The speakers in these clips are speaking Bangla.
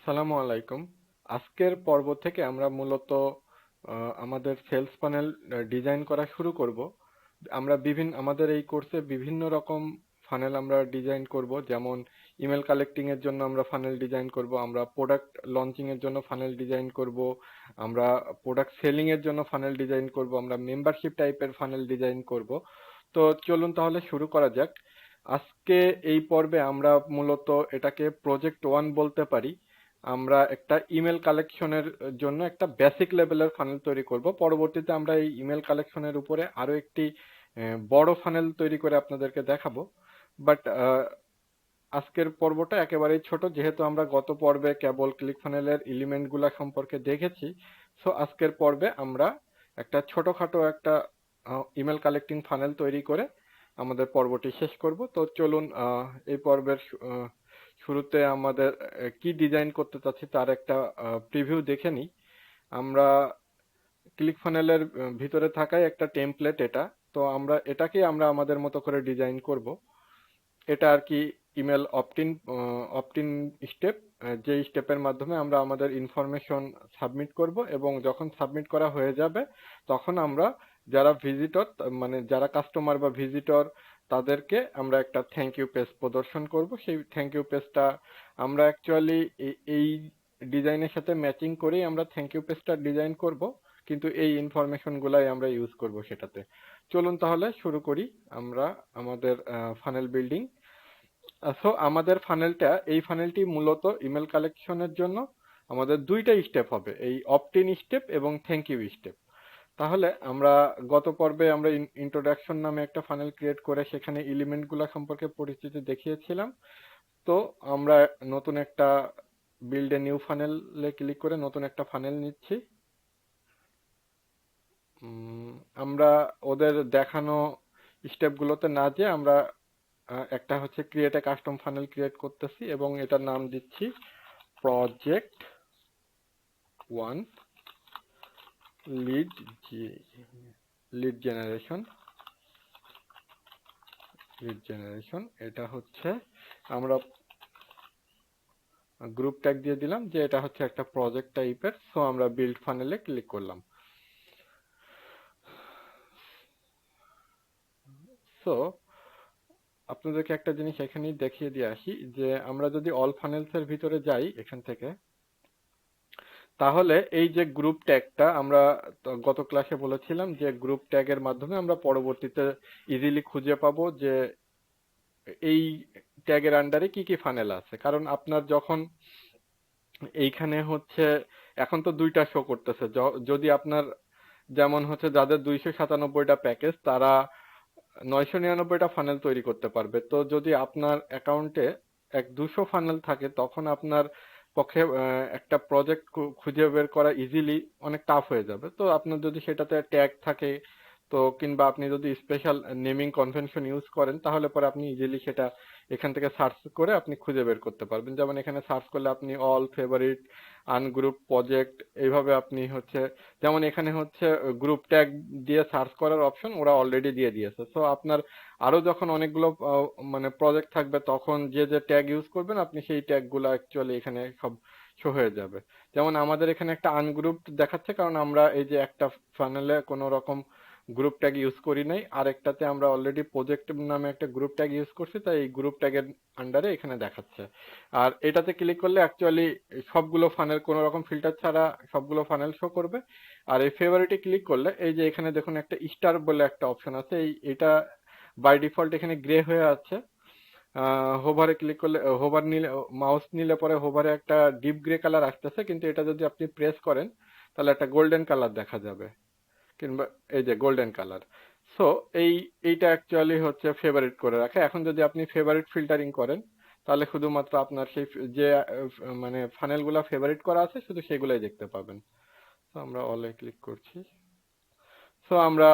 সালামু আলাইকুম। আজকের পর্ব থেকে আমরা মূলত আমাদের সেলস ফানেল ডিজাইন করা শুরু করব। আমরা আমাদের এই কোর্সে বিভিন্ন রকম ফানেল আমরা ডিজাইন করব, যেমন ইমেল কালেক্টিং এর জন্য আমরা ফানেল ডিজাইন করব, আমরা প্রোডাক্ট লঞ্চিং এর জন্য ফানেল ডিজাইন করব, আমরা প্রোডাক্ট সেলিং এর জন্য ফানেল ডিজাইন করব, আমরা মেম্বারশিপ টাইপের ফানেল ডিজাইন করব। তো চলুন তাহলে শুরু করা যাক। আজকে এই পর্বে আমরা মূলত এটাকে প্রজেক্ট 1 বলতে পারি। আমরা একটা ইমেল কালেকশনের জন্য একটা বেসিক লেভেলের ফানেল তৈরি করব। পরবর্তীতে আমরা এই ইমেল কালেকশনের উপরে আরো একটি বড় ফানেল তৈরি করে আপনাদেরকে দেখাবো। বাট আজকের পর্বটা একেবারেই ছোট, যেহেতু আমরা গত পর্বে কেবল ক্লিক ফানেলের এলিমেন্ট গুলা সম্পর্কে দেখেছি। সো আজকের পর্বে আমরা একটা ছোটখাটো একটা ইমেল কালেক্টিং ফানেল তৈরি করে আমাদের পর্বটি শেষ করব। তো চলুন এই পর্বের শুরুতে আমাদের কি ডিজাইন করতে চাচ্ছি তার একটা প্রিভিউ দেখে নিই। আমরা ক্লিক ফানেলের ভিতরে থাকাই একটা টেমপ্লেট এটা। তো এটাকে আমরা আমাদের মতো করে ডিজাইন করব। এটা আর কি ইমেল অপটিন স্টেপ, যে স্টেপের মাধ্যমে আমরা আমাদের ইনফরমেশন সাবমিট করব, এবং যখন সাবমিট করা হয়ে যাবে তখন আমরা যারা ভিজিটর, মানে যারা কাস্টমার বা ভিজিটর, তাদেরকে আমরা একটা থ্যাংক ইউ পেজ প্রদর্শন করব। সেই থ্যাংক ইউ পেজটা আমরা অ্যাকচুয়ালি এই ডিজাইনের সাথে ম্যাচিং করেই আমরা থ্যাংক ইউ পেজটা ডিজাইন করব, কিন্তু এই ইনফরমেশন গুলাই আমরা ইউজ করব সেটাতে। চলুন তাহলে শুরু করি আমরা আমাদের ফানেল বিল্ডিং। সো আমাদের এই ফানেলটি মূলত ইমেল কালেকশনের জন্য আমাদের দুইটা স্টেপ হবে, এই অপটিন স্টেপ এবং থ্যাংক ইউ স্টেপ। তাহলে আমরা গত পর্বে আমরা ইন্ট্রোডাকশন নামে একটা ফানেল ক্রিয়েট করে সেখানে এলিমেন্ট গুলা সম্পর্কে পরিচিতি দেখিয়েছিলাম। তো আমরা নতুন একটা বিল্ড এ নিউ ফানেলে ক্লিক করে নতুন একটা ফানেল নিচ্ছি। আমরা ওদের দেখানো স্টেপ গুলোতে না যেয়ে আমরা একটা হচ্ছে create a custom funnel create করতেছি, এবং এটার নাম দিচ্ছি প্রজেক্ট 1 লিড লিড জেনারেশন। এটা হচ্ছে আমরা গ্রুপ ট্যাগ দিয়ে দিলাম যে এটা হচ্ছে একটা প্রজেক্ট টাইপের। সো আমরা বিল্ড ফানেলে ক্লিক করলাম। সো আপনাদেরকে একটা জিনিস এখানেই দেখিয়ে দিয়ে আসি, যে আমরা যদি অল ফানেলস এর ভিতরে যাই এখান থেকে, তাহলে এই যে গ্রুপ ট্যাগটা আমরা গত ক্লাসে বলেছিলাম যে গ্রুপ ট্যাগের মাধ্যমে আমরা পরবর্তীতে ইজিলি খুঁজে পাবো যে এই ট্যাগের আন্ডারে কি কি ফানেল আছে। কারণ আপনার যখন এইখানে হচ্ছে এখন তো দুইটা শো করতেছে, যদি আপনার যেমন হচ্ছে যাদের 297টা প্যাকেজ, তারা 999টা ফানেল তৈরি করতে পারবে। তো যদি আপনার অ্যাকাউন্টে 200 ফানেল থাকে, তখন আপনার পক্ষে একটা প্রজেক্ট খুঁজে বের করা ইজিলি অনেক টাফ হয়ে যাবে। তো আপনার যদি সেটাতে ট্যাগ থাকে, তো কিংবা আপনি যদি স্পেশাল নেমিং কনভেনশন ইউজ করেন, তাহলে পরে আপনি ইজিলি সেটা এখান থেকে সার্চ করে আপনি খুঁজে বের করতে পারবেন। যেমন এখানে সার্চ করলে আপনি অল, ফেভারিট, আনগ্রুপ, প্রজেক্ট, এইভাবে আপনি হচ্ছে, যেমন এখানে হচ্ছে গ্রুপ ট্যাগ দিয়ে সার্চ করার অপশন ওরা অলরেডি দিয়ে দিয়েছে। সো আপনার আরো যখন অনেকগুলো মানে প্রজেক্ট থাকবে, তখন যে যে ট্যাগ ইউজ করবেন আপনি সেই ট্যাগ গুলো অ্যাকচুয়ালি এখানে সব শো হয়ে যাবে। যেমন আমাদের এখানে একটা আনগ্রুপ দেখাচ্ছে, কারণ আমরা এই যে একটা ফানেলে কোনো রকম গ্রুপ ট্যাগ ইউজ করি নাই, আর একটাতে আমরা অলরেডি প্রজেক্ট নামে একটা গ্রুপ ট্যাগ ইউজ করছি, তাই এই গ্রুপ ট্যাগের আন্ডারে এখানে দেখাচ্ছে। আর এটাতে ক্লিক করলে অ্যাকচুয়ালি সবগুলো ফানেল কোনো রকম ফিল্টার ছাড়া সবগুলো ফানেল শো করবে। আর এই ফেভারিটে ক্লিক করলে এই যে এখানে দেখুন একটা স্টার বলে একটা অপশন আছে, এটা বাই ডিফল্ট এখানে গ্রে হয়ে আছে। হোভারে ক্লিক করলে, হোভার নিলে, মাউস নিলে পরে হোভারে একটা ডিপ গ্রে কালার আসতেছে, কিন্তু এটা যদি আপনি প্রেস করেন তাহলে একটা গোল্ডেন কালার দেখা যাবে, কিংবা এই যে গোল্ডেন কালার। সো এইটা অ্যাকচুয়ালি হচ্ছে ফেভারিট করে রাখে। এখন যদি আপনি ফেভারিট ফিল্টারিং করেন, তাহলে শুধুমাত্র আপনার সেই যে মানে ফানেলগুলো ফেভারিট করা আছে শুধু সেগুলাই দেখতে পাবেন। তো আমরা অলে ক্লিক করছি। সো আমরা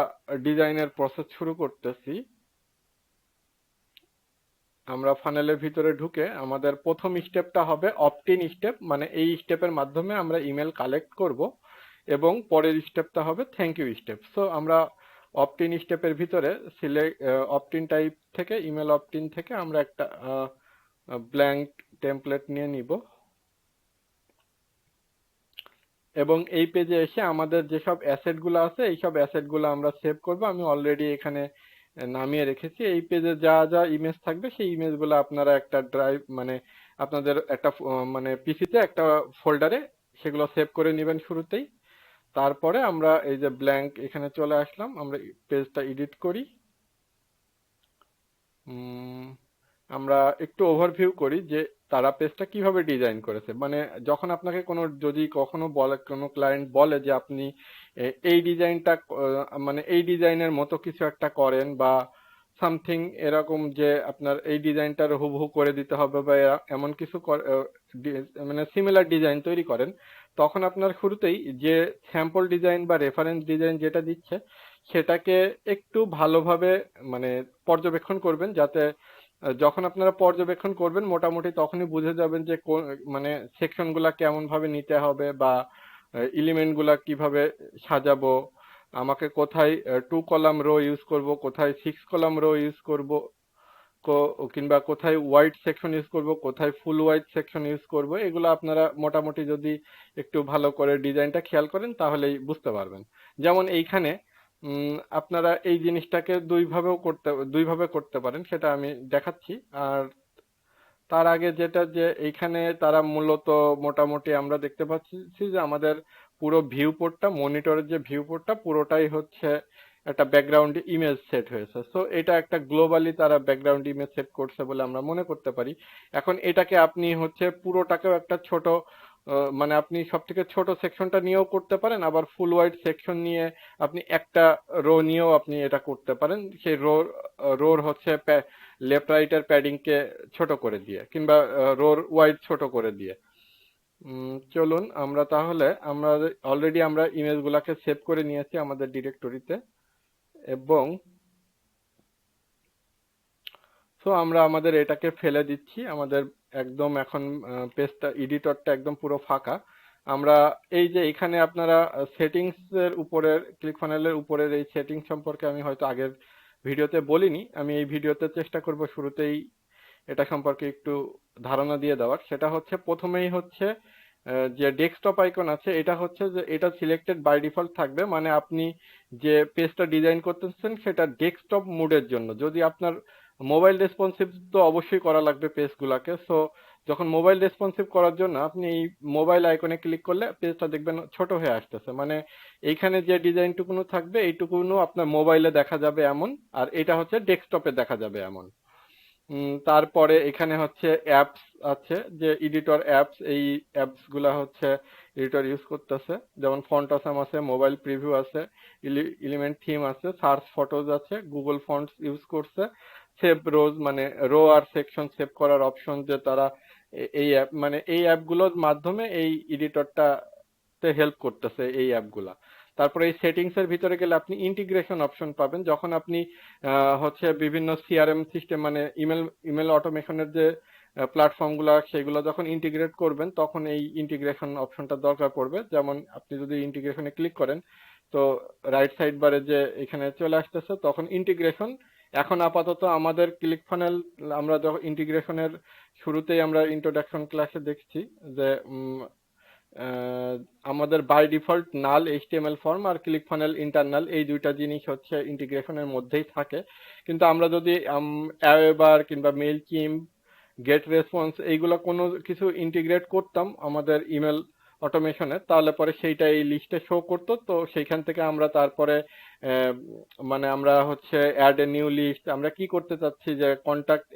ডিজাইনের প্রসেস শুরু করতেছি। আমরা ফানেলের ভিতরে ঢুকে আমাদের প্রথম স্টেপটা হবে অপটিন স্টেপ, মানে এই স্টেপের মাধ্যমে আমরা ইমেল কালেক্ট করব, এবং পরের স্টেপটা হবে থ্যাংক ইউ স্টেপ। সো আমরা অপটিন স্টেপের ভিতরে অপটিন টাইপ থেকে, ইমেল অপটিন থেকে আমরা একটা ব্ল্যাঙ্ক টেমপ্লেট নিয়ে নিব। এবং এই পেজে এসে আমাদের যেসব অ্যাসেট গুলো আছে এইসব অ্যাসেট গুলো আমরা সেভ করব। আমি অলরেডি এখানে নামিয়ে রেখেছি। এই পেজে যা যা ইমেজ থাকবে সেই ইমেজ গুলো আপনারা একটা ড্রাইভ মানে আপনাদের একটা মানে পিসিতে একটা ফোল্ডারে সেগুলো সেভ করে নেবেন শুরুতেই। তারপরে আমরা এই যে ব্ল্যাঙ্ক এখানে চলে আসলাম, আমরা পেজটা এডিট করি। উম, আমরা একটু ওভারভিউ করি যে তারা পেজটা কিভাবে ডিজাইন করেছে। মানে যখন আপনাকে কোনো যদি কখনো বলে কোনো ক্লায়েন্ট বলে যে আপনি এই ডিজাইনটা মানে এই ডিজাইনের মতো কিছু একটা করেন বা সামথিং এরকম, যে আপনার এই ডিজাইনটার হুবহু করে দিতে হবে বা এমন কিছু মানে সিমিলার ডিজাইন তৈরি করেন, তখন আপনার শুরুতেই যে স্যাম্পল ডিজাইন বা রেফারেন্স ডিজাইন যেটা দিচ্ছে সেটাকে একটু ভালোভাবে মানে পর্যবেক্ষণ করবেন, যাতে যখন আপনারা পর্যবেক্ষণ করবেন মোটামুটি তখনই বুঝে যাবেন যে মানে সেকশন গুলা কেমন ভাবে নিতে হবে বা এলিমেন্ট গুলা কিভাবে সাজাবো, আমাকে কোথায় 2 কলাম রো ইউজ করব, কোথায় 6 কলাম রো ইউজ করব, কিংবা কোথায় হোয়াইট সেকশন ইউজ করব, কোথায় ফুল হোয়াইট সেকশন ইউজ করব, এগুলো আপনারা মোটামুটি যদি একটু ভালো করে ডিজাইনটা খেয়াল করেন তাহলেই বুঝতে পারবেন। যেমন এইখানে আপনারা এই জিনিসটাকে দুইভাবে করতে পারেন, সেটা আমি দেখাচ্ছি। আর তার আগে যেটা, যে এইখানে তারা মূলত মোটামুটি আমরা দেখতে পাচ্ছি যে আমাদের পুরো ভিউ পোর্টটা, মনিটরের যে ভিউ পোর্টটা পুরোটাই হচ্ছে একটা ব্যাকগ্রাউন্ড ইমেজ সেট হয়েছে। সো এটা একটা গ্লোবালি তারা ব্যাকগ্রাউন্ড ইমেজ সেট করছে বলে আমরা মনে করতে পারি। এখন এটাকে আপনি হচ্ছে পুরোটাকেও একটা ছোট মানে আপনি সব থেকে ছোট সেকশনটা নিয়েও করতে পারেন, আবার ফুল ওয়াইড সেকশন নিয়ে আপনি একটা রো নিয়েও আপনি এটা করতে পারেন। সেই রোর হচ্ছে লেফট রাইটের প্যাডিং কে ছোট করে দিয়ে, কিংবা রোর ওয়াইড ছোট করে দিয়ে। চলুন আমরা তাহলে, আমরা অলরেডি আমরা ইমেজ গুলাকে সেভ করে নিয়েছি আমাদের ডিরেক্টরিতে, এবং সো আমরা আমাদের এটাকে ফেলে দিচ্ছি। আমাদের একদম এখন পেজটা, এডিটরটা একদম পুরো ফাঁকা। আমরা এই যে এখানে আপনারা সেটিংস এর উপরের, ক্লিক ফানেলের উপরের এই সেটিংস সম্পর্কে আমি হয়তো আগের ভিডিওতে বলিনি, আমি এই ভিডিওতে চেষ্টা করব শুরুতেই এটা সম্পর্কে একটু ধারণা দিয়ে দেওয়ার। সেটা হচ্ছে প্রথমেই হচ্ছে যে ডেস্কটপ আইকন আছে, এটা হচ্ছে যে এটা সিলেক্টেড বাই ডিফল্ট থাকবে, মানে আপনি যে পেজটা ডিজাইন করতেছেন সেটা ডেস্কটপ মোডের জন্য। যদি আপনার মোবাইল রেসপন্সিভ তো অবশ্যই করা লাগবে পেজগুলোকে। সো যখন মোবাইল রেসপন্সিভ করার জন্য আপনি এই মোবাইল আইকনে ক্লিক করলে পেজটা দেখবেন ছোট হয়ে আসতেছে, মানে এইখানে যে ডিজাইনটুকুনো থাকবে এইটুকুনো আপনার মোবাইলে দেখা যাবে এমন, আর এটা হচ্ছে ডেস্কটপে দেখা যাবে এমন। তারপরে এখানে হচ্ছে অ্যাপস আছে, যে এডিটর অ্যাপস, এই অ্যাপস গুলা হচ্ছে এডিটর ইউজ করতেছে। যেমন ফন্টাসাম আছে, মোবাইল প্রিভিউ আছে, এলিমেন্ট থিম আছে, সার্চ ফটোজ আছে, গুগল ফন্টস ইউজ করছে, সেভ রোজ মানে রো আর সেকশন সেভ করার অপশন, যে তারা এই অ্যাপ মানে এই অ্যাপগুলোর মাধ্যমে এই এডিটরটা তে হেল্প করতেছে এই অ্যাপগুলা। তারপরে এই সেটিংস এর ভিতরে গেলে আপনি ইন্টিগ্রেশন অপশন পাবেন। যখন আপনি হচ্ছে বিভিন্ন সিআরএম সিস্টেম মানে ইমেল ইমেল অটোমেশনের যে প্ল্যাটফর্ম গুলা সেগুলো যখন ইন্টিগ্রেট করবেন তখন এই ইন্টিগ্রেশন অপশনটা দরকার পড়বে। যেমন আপনি যদি ইন্টিগ্রেশনে ক্লিক করেন তো রাইট সাইড বারে যে এখানে চলে আসতেছে তখন ইন্টিগ্রেশন। এখন আপাতত আমাদের ক্লিক ফানেল, আমরা যখন ইন্টিগ্রেশনের শুরুতেই আমরা ইন্ট্রোডাকশন ক্লাসে দেখছি যে আহ, আমাদের by default null HTML form আর ক্লিক ফানেল ইন্টারনাল, এই দুইটা জিনিস হচ্ছে ইন্টিগ্রেশনের মধ্যেই থাকে। কিন্তু আমরা যদি অ্যাওয়েবার কিংবা মেইল কিম, গেট রেসপন্স এইগুলো কোনো কিছু ইন্টিগ্রেট করতাম আমাদের ইমেল অটোমেশনে, তাহলে পরে সেইটা এই লিস্টে শো করতো। তো সেইখান থেকে আমরা তারপরে আহ, মানে আমরা হচ্ছে অ্যাড এ নিউ লিস্ট, আমরা কি করতে চাচ্ছি যে কন্টাক্ট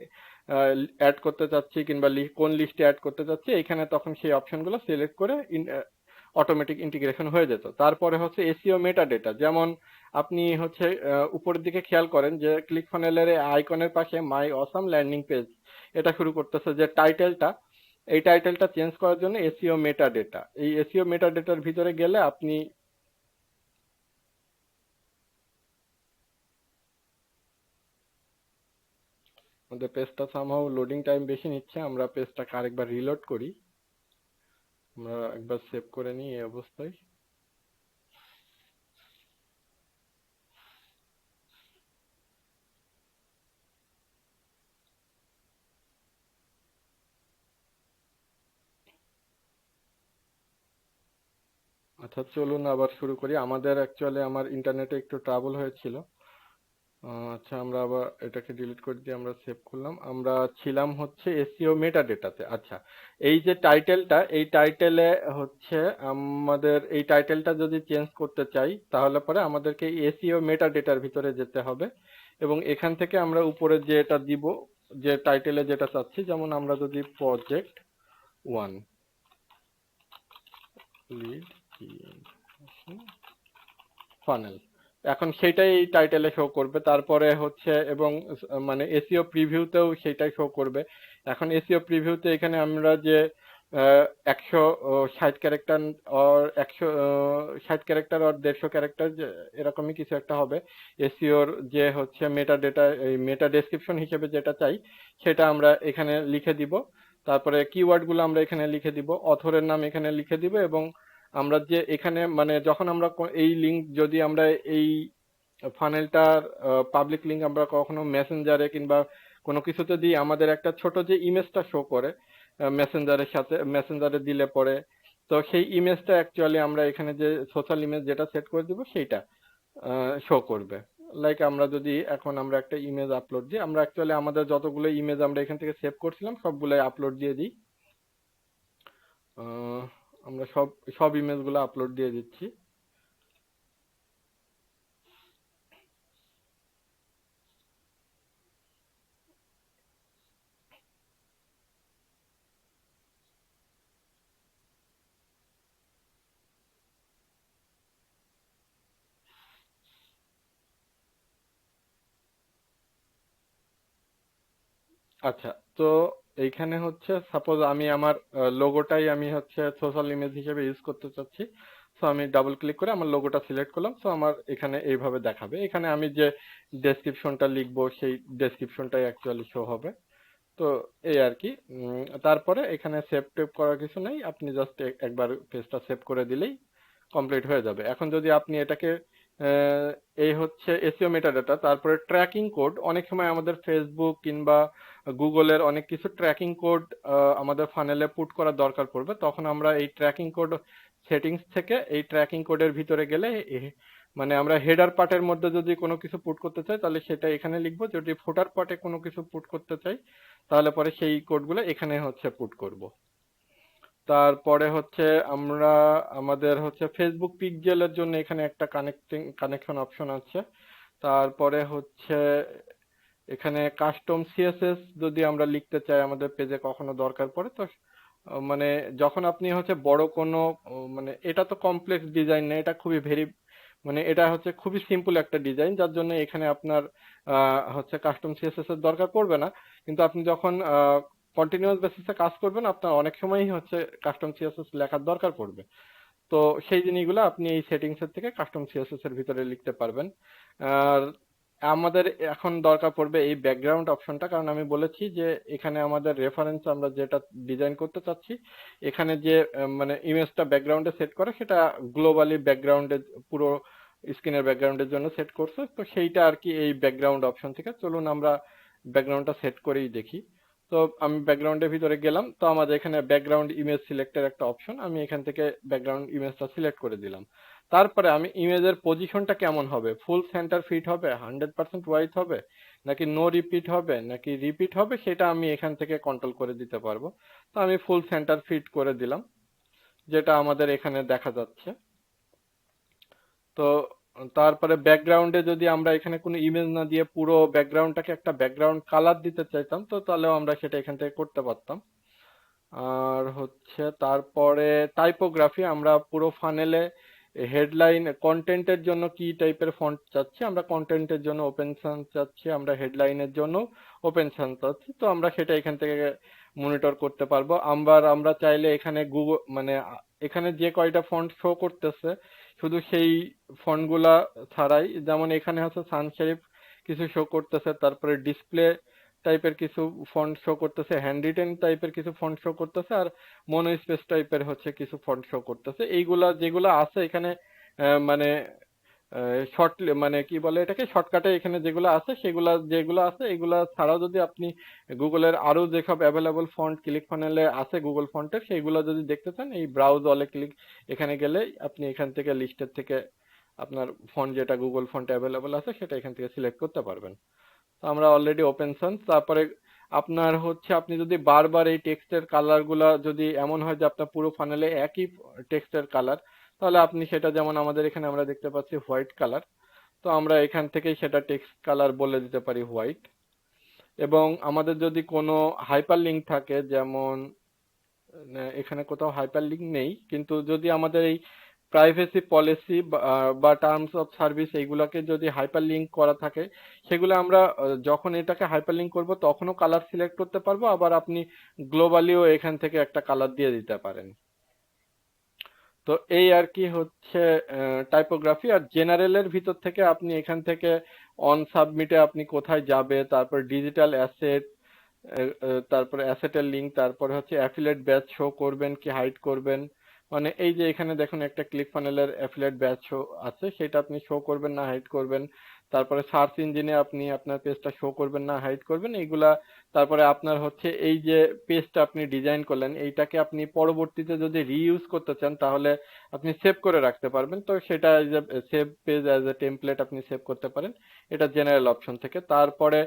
অ্যাড করতে চাচ্ছি কিংবা কোন লিস্টে অ্যাড করতে চাচ্ছি, এখানে তখন সেই অপশনগুলো সিলেক্ট করে অটোমেটিক ইন্টিগ্রেশন হয়ে যেত। তারপরে হচ্ছে এসইও মেটা ডেটা, যেমন আপনি হচ্ছে উপরের দিকে খেয়াল করেন যে ক্লিক ফানেলের আইকনের পাশে মাই অসাম ল্যান্ডিং পেজ এটা শুরু করতেছে যে টাইটেলটা, এই টাইটেলটা চেঞ্জ করার জন্য এসইও মেটা ডেটা, এই এসইও মেটা ডেটার ভিতরে গেলে আপনি আমাদের পেজটা সামহাউ লোডিং টাইম বেশি নিচ্ছে, আমরা পেজটাকে আরেকবার রিলোড করি, আমরা একবার সেভ করে নিই এই অবস্থায়। আচ্ছা, চলুন আবার শুরু করি। আমাদের অ্যাকচুয়ালি আমার ইন্টারনেটে একটু ট্রাবল হয়েছিল। আচ্ছা, আমরা আবার এটাকে ডিলিট করে দিয়ে আমরা সেভ করলাম। আমরা ছিলাম হচ্ছে এসইও মেটা ডেটাতে। আচ্ছা, এই যে টাইটেলটা, এই টাইটেলে হচ্ছে আমাদের এই টাইটেলটা যদি চেঞ্জ করতে চাই তাহলে পরে আমাদেরকে এসইও মেটা ডেটার ভিতরে যেতে হবে এবং এখান থেকে আমরা উপরে যেটা দিব, যে টাইটেলে যেটা চাচ্ছি, যেমন আমরা যদি প্রজেক্ট ওয়ান লিড ফানেল, এখন সেটাই টাইটেলে শো করবে। তারপরে হচ্ছে এবং মানে এসইও প্রিভিউতেও সেটাই শো করবে। এখন এসইও প্রিভিউতে এখানে আমরা যে 160 ক্যারেক্টার আর 160 ক্যারেক্টার আর 150 ক্যারেক্টার এরকমই কিছু একটা হবে। এসইওর যে হচ্ছে মেটা ডেটা, এই মেটা ডেসক্রিপশন হিসেবে যেটা চাই সেটা আমরা এখানে লিখে দিব। তারপরে কিওয়ার্ড গুলো আমরা এখানে লিখে দিব, অথরের নাম এখানে লিখে দিব এবং আমরা যে এখানে মানে যখন আমরা এই লিঙ্ক যদি আমরা এই ফানেলটার পাবলিক লিঙ্ক আমরা কখনো মেসেঞ্জারে কিংবা কোনো কিছুতে দিই, আমাদের একটা ছোট যে ইমেজটা শো করে মেসেঞ্জারের সাথে, মেসেঞ্জারে দিলে পরে, তো সেই ইমেজটা অ্যাকচুয়ালি আমরা এখানে যে সোশ্যাল ইমেজ যেটা সেট করে দিব সেইটা শো করবে। লাইক আমরা যদি এখন আমরা একটা ইমেজ আপলোড দিই, আমরা অ্যাকচুয়ালি আমাদের যতগুলো ইমেজ আমরা এখান থেকে সেভ করছিলাম সবগুলোই আপলোড দিয়ে দিই। আহ, আমরা সব সব ইমেজগুলো আপলোড দিয়ে দিচ্ছি। আচ্ছা, তো এইখানে হচ্ছে সাপোজ আমি আমার লোগোটাই আমি হচ্ছে সোশ্যাল ইমেজ হিসেবে ইউজ করতে চাচ্ছি। সো আমি ডাবল ক্লিক করে আমার লোগোটা সিলেক্ট করলাম। সো আমার এখানে এইভাবে দেখাবে। এখানে আমি যে ডেসক্রিপশনটা লিখবো সেই ডেসক্রিপশনটাই অ্যাকচুয়ালি শো হবে। তো এই আর কি। তারপরে এখানে সেভ টেভ করার কিছু নেই, আপনি জাস্ট একবার পেজটা সেভ করে দিলেই কমপ্লিট হয়ে যাবে। এখন যদি আপনি এটাকে এই হচ্ছে এসইও মেটাডাটা, তারপরে ট্র্যাকিং কোড, অনেক সময় আমাদের ফেসবুক কিংবা গুগলের অনেক কিছু ট্র্যাকিং কোড আমাদের ফানেলে পুট করার দরকার পড়বে, তখন আমরা এই ট্র্যাকিং কোড সেটিংস থেকে এই ট্র্যাকিং কোডের ভিতরে গেলে মানে আমরা হেডার পার্টের মধ্যে যদি কোনো কিছু পুট করতে চাই তাহলে সেটা এখানে লিখবো, যদি ফুটার পার্টে কোনো কিছু পুট করতে চাই তাহলে পরে সেই কোডগুলো এখানে হচ্ছে পুট করব। তারপরে হচ্ছে আমরা আমাদের হচ্ছে ফেসবুক পিক্সেলের জন্য এখানে একটা কানেকশন অপশন আছে। তারপরে হচ্ছে এখানে কাস্টম সিএসএস যদি আমরা লিখতে চাই আমাদের পেজে কখনো দরকার পড়ে, তো মানে যখন আপনি হচ্ছে বড় কোনো মানে এটা তো কমপ্লেক্স ডিজাইন না, এটা খুবই মানে এটা হচ্ছে খুবই সিম্পল একটা ডিজাইন, যার জন্য এখানে আপনার হচ্ছে কাস্টম সিএসএস এর দরকার পড়বে না। কিন্তু আপনি যখন কন্টিনিউয়াস বেসিসে কাজ করবেন আপনার অনেক সময়ই হচ্ছে কাস্টম সিএসএস লেখার দরকার পড়বে। তো সেই জিনিসগুলো আপনি এই সেটিংস এর থেকে কাস্টম সিএসএস এর ভিতরে লিখতে পারবেন। আর আমাদের এখন দরকার পড়বে এই ব্যাকগ্রাউন্ড অপশনটা, কারণ আমি বলেছি যে এখানে আমাদের রেফারেন্স আমরা যেটা ডিজাইন করতে চাচ্ছি, এখানে যে মানে ইমেজটা ব্যাকগ্রাউন্ডে সেট করে সেটা গ্লোবালি ব্যাকগ্রাউন্ডে পুরো স্ক্রিনের ব্যাকগ্রাউন্ডের জন্য সেট করছে। তো সেইটা আর কি এই ব্যাকগ্রাউন্ড অপশন থেকে, চলুন আমরা ব্যাকগ্রাউন্ডটা সেট করেই দেখি। তো আমি ব্যাকগ্রাউন্ডের ভিতরে গেলাম, তো আমাদের এখানে ব্যাকগ্রাউন্ড ইমেজ সিলেক্টের একটা অপশন, আমি এখান থেকে ব্যাকগ্রাউন্ড ইমেজটা সিলেক্ট করে দিলাম। তারপরে আমি ইমেজের পজিশনটা কেমন হবে, ফুল সেন্টার ফিট হবে, 100% ওয়াইড হবে, নাকি নো রিপিট হবে, নাকি রিপিট হবে, সেটা আমি এখান থেকে কন্ট্রোল করে দিতে পারবো। তো আমি ফুল সেন্টার ফিট করে দিলাম, যেটা আমাদের এখানে দেখা যাচ্ছে। তো তারপরে ব্যাকগ্রাউন্ডে যদি আমরা এখানে কোনো ইমেজ না দিয়ে পুরো ব্যাকগ্রাউন্ডটাকে একটা ব্যাকগ্রাউন্ড কালার দিতে চাইতাম, তো তাহলেও আমরা সেটা এখান থেকে করতে পারতাম। আর হচ্ছে তারপরে টাইপোগ্রাফি, আমরা পুরো ফানেলে হেডলাইন কন্টেন্টের জন্য কি টাইপের ফন্ট চাচ্ছি, আমরা কন্টেন্টের জন্য ওপেন সান্স চাচ্ছি, আমরা হেডলাইনের জন্য ওপেন সান্স চাচ্ছি, তো আমরা সেটা এখান থেকে মনিটর করতে পারবো। আমরা চাইলে এখানে গুগল মানে এখানে যে কয়টা ফন্ট শো করতেছে শুধু সেই ফন্টগুলা ছাড়াই, যেমন এখানে হচ্ছে সান সেরিফ কিছু শো করতেছে, তারপরে ডিসপ্লে টাইপের কিছু ফন্ট শো করতেছে, হ্যান্ড রিটেন টাইপের কিছু ফন্ট শো করতেছে, আর মনো স্পেস টাইপের হচ্ছে কিছু ফন্ট শো করতেছে। এইগুলা যেগুলা আছে এখানে মানে শর্ট মানে কি বলে এটাকে, শর্টকাটে এখানে যেগুলো আছে যেগুলো আছে এগুলা ছাড়াও যদি আপনি গুগলের আরো যেসব অ্যাভেলেবল ফন্ট ক্লিক ফানেলে আছে গুগল ফন্টের, সেইগুলো যদি দেখতে চান এই ব্রাউজ অলে ক্লিক, এখানে গেলে আপনি এখান থেকে লিস্টের থেকে আপনার ফন্ট যেটা গুগল ফন্ট অ্যাভেলেবল আছে সেটা এখান থেকে সিলেক্ট করতে পারবেন। তো আমরা অলরেডি ওপেন সান্স, তারপরে আপনার হচ্ছে আপনি যদি বারবার এই টেক্সটের কালার গুলা যদি এমন হয় যে আপনার পুরো ফানেলে একই টেক্সটের কালার, তাহলে আপনি সেটা যেমন আমাদের এখানে আমরা দেখতে পাচ্ছি হোয়াইট কালার, তো আমরা এখান থেকেই সেটা টেক্সট কালার বলে দিতে পারি হোয়াইট। এবং আমাদের যদি কোনো হাইপার লিঙ্ক থাকে, যেমন এখানে কোথাও হাইপার লিঙ্ক নেই, কিন্তু যদি আমাদের এই প্রাইভেসি পলিসি বা টার্মস অফ সার্ভিস এইগুলাকে যদি হাইপার লিঙ্ক করা থাকে, সেগুলো আমরা যখন এটাকে হাইপার লিঙ্ক করবো তখনও কালার সিলেক্ট করতে পারবো, আবার আপনি গ্লোবালিও এখান থেকে একটা কালার দিয়ে দিতে পারেন। তো এই আর কি হচ্ছে টাইপোগ্রাফি। আর জেনারেলের ভিতর থেকে আপনি এখান থেকে অন সাবমিটে আপনি কোথায় যাবে, তারপর ডিজিটাল অ্যাসেট, তারপরে অ্যাসেটের লিঙ্ক, তারপরে হচ্ছে অ্যাফিলিয়েট ব্যাচ শো করবেন কি হাইড করবেন, মানে এই যে এখানে দেখুন একটা ক্লিক ফানেলের অ্যাফিলিয়েট ব্যাচ শো আছে, সেটা আপনি শো করবেন না হাইড করবেন। তারপরে সার্চ ইঞ্জিনে আপনি আপনার পেজটা শো করবেন না হাইড করবেন এইগুলা। তারপরে আপনার হচ্ছে এই যে পেজটা আপনি ডিজাইন করলেন এইটাকে আপনি পরবর্তীতে যদি রিইউজ করতে চান তাহলে আপনি সেভ করে রাখতে পারবেন, তো সেটা save page as a template আপনি সেভ করতে পারেন, এটা জেনারেল অপশন থেকে। তারপরে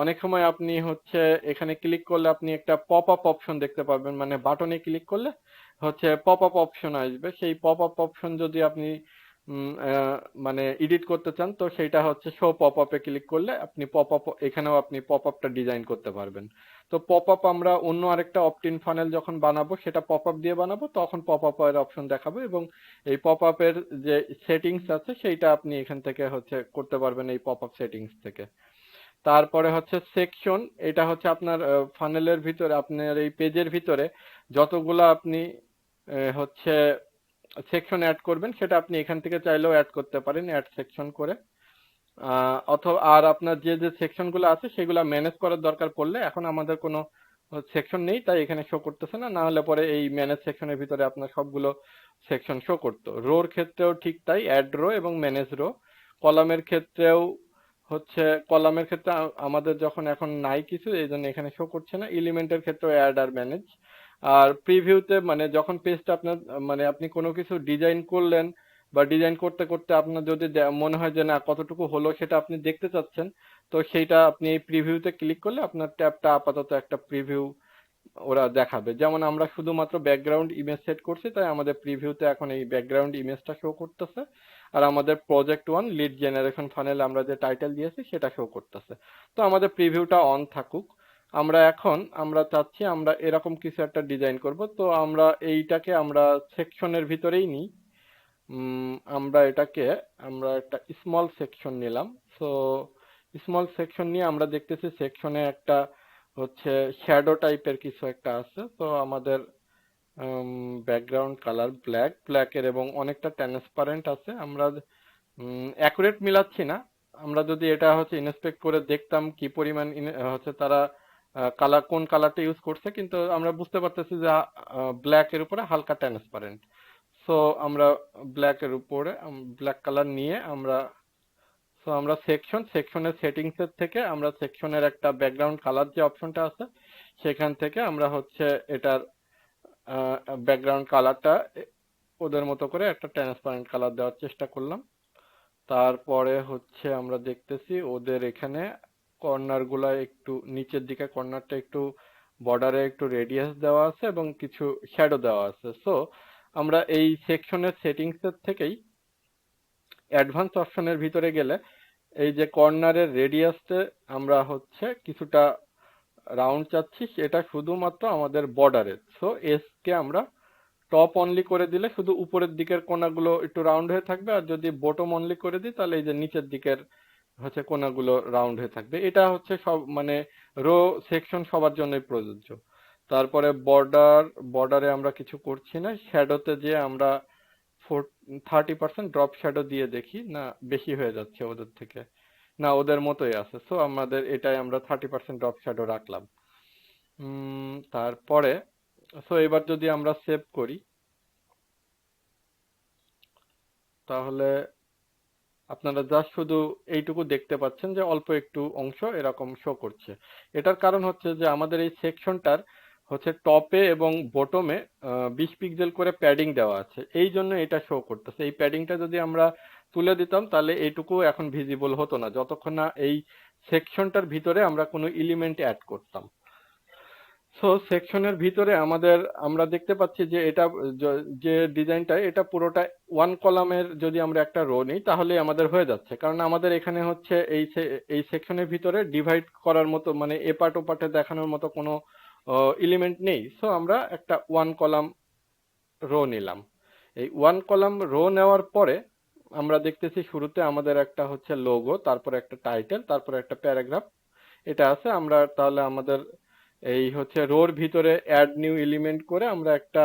অনেক সময় আপনি হচ্ছে এখানে ক্লিক করলে আপনি একটা পপ আপ অপশন দেখতে পাবেন, মানে বাটনে ক্লিক করলে হচ্ছে পপ আপ অপশন আসবে, সেই পপ আপ অপশন যদি আপনি মানে এডিট করতে চান তো সেইটা হচ্ছে শো পপ আপে ক্লিক করলে আপনি পপ আপ, এখানেও আপনি পপ আপটা ডিজাইন করতে পারবেন। তো পপ আপ আমরা অন্য আরেকটা অপটিন ফানেল যখন বানাবো সেটা পপ আপ দিয়ে বানাবো, তখন পপ আপ এর অপশন দেখাবো, এবং এই পপ আপের যে সেটিংস আছে সেইটা আপনি এখান থেকে হচ্ছে করতে পারবেন এই পপ আপ সেটিংস থেকে। তারপরে হচ্ছে সেকশন, এটা হচ্ছে আপনার ফানেলের ভিতরে আপনার এই পেজের ভিতরে যতগুলো আপনি হচ্ছে সেকশন অ্যাড করবেন সেটা আপনি এখান থেকে চাইলেও অ্যাড করতে পারেন অ্যাড সেকশন করে। অথবা আর আপনার যে যে সেকশন গুলো আছে সেগুলো ম্যানেজ করার দরকার পড়লে, এখন আমাদের কোনো সেকশন নেই তাই এখানে শো করতেছে না, না হলে পরে এই ম্যানেজ সেকশনের ভিতরে আপনার সবগুলো সেকশন শো করতো। রোর ক্ষেত্রেও ঠিক তাই, অ্যাড রো এবং ম্যানেজ রো। কলামের ক্ষেত্রেও হচ্ছে, কলামের ক্ষেত্রে আমাদের যখন এখন নাই কিছু এই জন্য এখানে শো করছে না। এলিমেন্টের ক্ষেত্রেও অ্যাড আর ম্যানেজ। আর প্রিভিউতে মানে যখন পেজটা আপনার মানে আপনি কোনো কিছু ডিজাইন করলেন বা ডিজাইন করতে করতে আপনার যদি মনে হয় যে না কতটুকু হলো সেটা আপনি দেখতে চাচ্ছেন, তো সেইটা আপনি এই প্রিভিউতে ক্লিক করলে আপনার ট্যাবটা আপাতত একটা প্রিভিউ ওরা দেখাবে। যেমন আমরা শুধুমাত্র ব্যাকগ্রাউন্ড ইমেজ সেট করছি তাই আমাদের প্রিভিউতে এখন এই ব্যাকগ্রাউন্ড ইমেজটা শো করতেছে, আর আমাদের project one lead generation funnel আমরা যে টাইটেল দিয়েছি সেটা শো করতেছে। তো আমাদের প্রিভিউটা অন থাকুক। আমরা চাচ্ছি আমরা এরকম কিছু একটা ডিজাইন করব, তো আমরা এইটাকে আমরা সেকশনের ভিতরেই নিই। আমরা একটা স্মল সেকশন নিলাম। সো স্মল সেকশন নিয়ে আমরা দেখতেছি সেকশনে একটা হচ্ছে শ্যাডো টাইপের কিছু একটা আছে, তো আমাদের ব্যাকগ্রাউন্ড কালার ব্ল্যাকের এবং অনেকটা ট্রান্সপারেন্ট আছে। আমরা অ্যাকুরেট মিলাচ্ছি না, আমরা যদি এটা হচ্ছে ইন্সপেক্ট করে দেখতাম কি পরিমাণ হচ্ছে তারা কোন কালারটা ইউজ করছে, কিন্তু আমরা বুঝতে পারতেছি যে ব্ল্যাকের উপরে হালকা ট্রান্সপারেন্ট। সো আমরা ব্ল্যাকের উপরে ব্ল্যাক কালার নিয়ে আমরা সেকশনের সেটিংস এর থেকে আমরা সেকশনের একটা ব্যাকগ্রাউন্ড কালার যে অপশনটা আছে সেখান থেকে আমরা হচ্ছে এটার ব্যাকগ্রাউন্ড কালারটা ওদের মতো করে একটা ট্রান্সপারেন্ট কালার দেওয়ার চেষ্টা করলাম। তারপরে হচ্ছে আমরা দেখতেছি ওদের এখানে কর্নার গুলা একটু নিচের দিকে, কর্নারটা একটু বর্ডারে একটু রেডিয়াস দেওয়া আছে এবং কিছু শ্যাডো দেওয়া আছে। সো আমরা এই সেকশনের সেটিংস এর থেকেই অ্যাডভান্স অপশনের ভিতরে গেলে এই যে কর্নারের রেডিয়াসে আমরা হচ্ছে কিছুটা রাউন্ড চাচ্ছি, সেটা শুধুমাত্র আমাদের বর্ডারের। সো এস কে আমরা টপ অনলি করে দিলে শুধু উপরের দিকের কোণাগুলো একটু রাউন্ড হয়ে থাকবে, আর যদি বটম অনলি করে দিই তাহলে এই যে নিচের দিকের হচ্ছে কোণাগুলো রাউন্ড হয়ে থাকবে। এটা হচ্ছে সব মানে রো সেকশন সবার জন্যই প্রযোজ্য। তারপরে বর্ডারে আমরা কিছু করছি না, শ্যাডোতে যে আমরা 30% ড্রপ শ্যাডো দিয়ে দেখি না বেশি হয়ে যাচ্ছে ওদের থেকে, না ওদের মতোই আছে। সো আমাদের এটাই আমরা 30% ড্রপ শ্যাডো রাখলাম। তারপরে এবার যদি আমরা সেভ করি তাহলে আপনারা জাস্ট শুধু এইটুকু দেখতে পাচ্ছেন যে অল্প একটু অংশ এরকম শো করছে। এটার কারণ হচ্ছে যে আমাদের এই সেকশনটার হচ্ছে টপে এবং বটমে 20 পিক্সেল করে প্যাডিং দেওয়া আছে, এই জন্য এটা শো করতেছে। এই প্যাডিংটা যদি আমরা তুলে দিতাম তাহলে এইটুকু এখন ভিজিবল হতো না, যতক্ষণ না এই সেকশনটার ভিতরে আমরা কোনো এলিমেন্ট অ্যাড করতাম। সো সেকশনের ভিতরে আমরা দেখতে পাচ্ছি যে এটা যে ডিজাইনটা, এটা পুরোটা ওয়ান কলামের যদি আমরা একটা রো নিই তাহলে আমাদের হয়ে যাচ্ছে, কারণ আমাদের এখানে হচ্ছে এই সেকশনের ভিতরে ডিভাইড করার মতো মানে এপার্ট ওপার্টে দেখানোর মতো কোনো এলিমেন্ট নেই। সো আমরা একটা ওয়ান কলাম রো নিলাম। এই ওয়ান কলাম রো নেওয়ার পরে আমরা দেখতেছি শুরুতে আমাদের একটা হচ্ছে লোগো, তারপরে একটা টাইটেল, তারপরে একটা প্যারাগ্রাফ এটা আছে। আমরা তাহলে আমাদের এই হচ্ছে রোর ভিতরে অ্যাড নিউ এলিমেন্ট করে আমরা একটা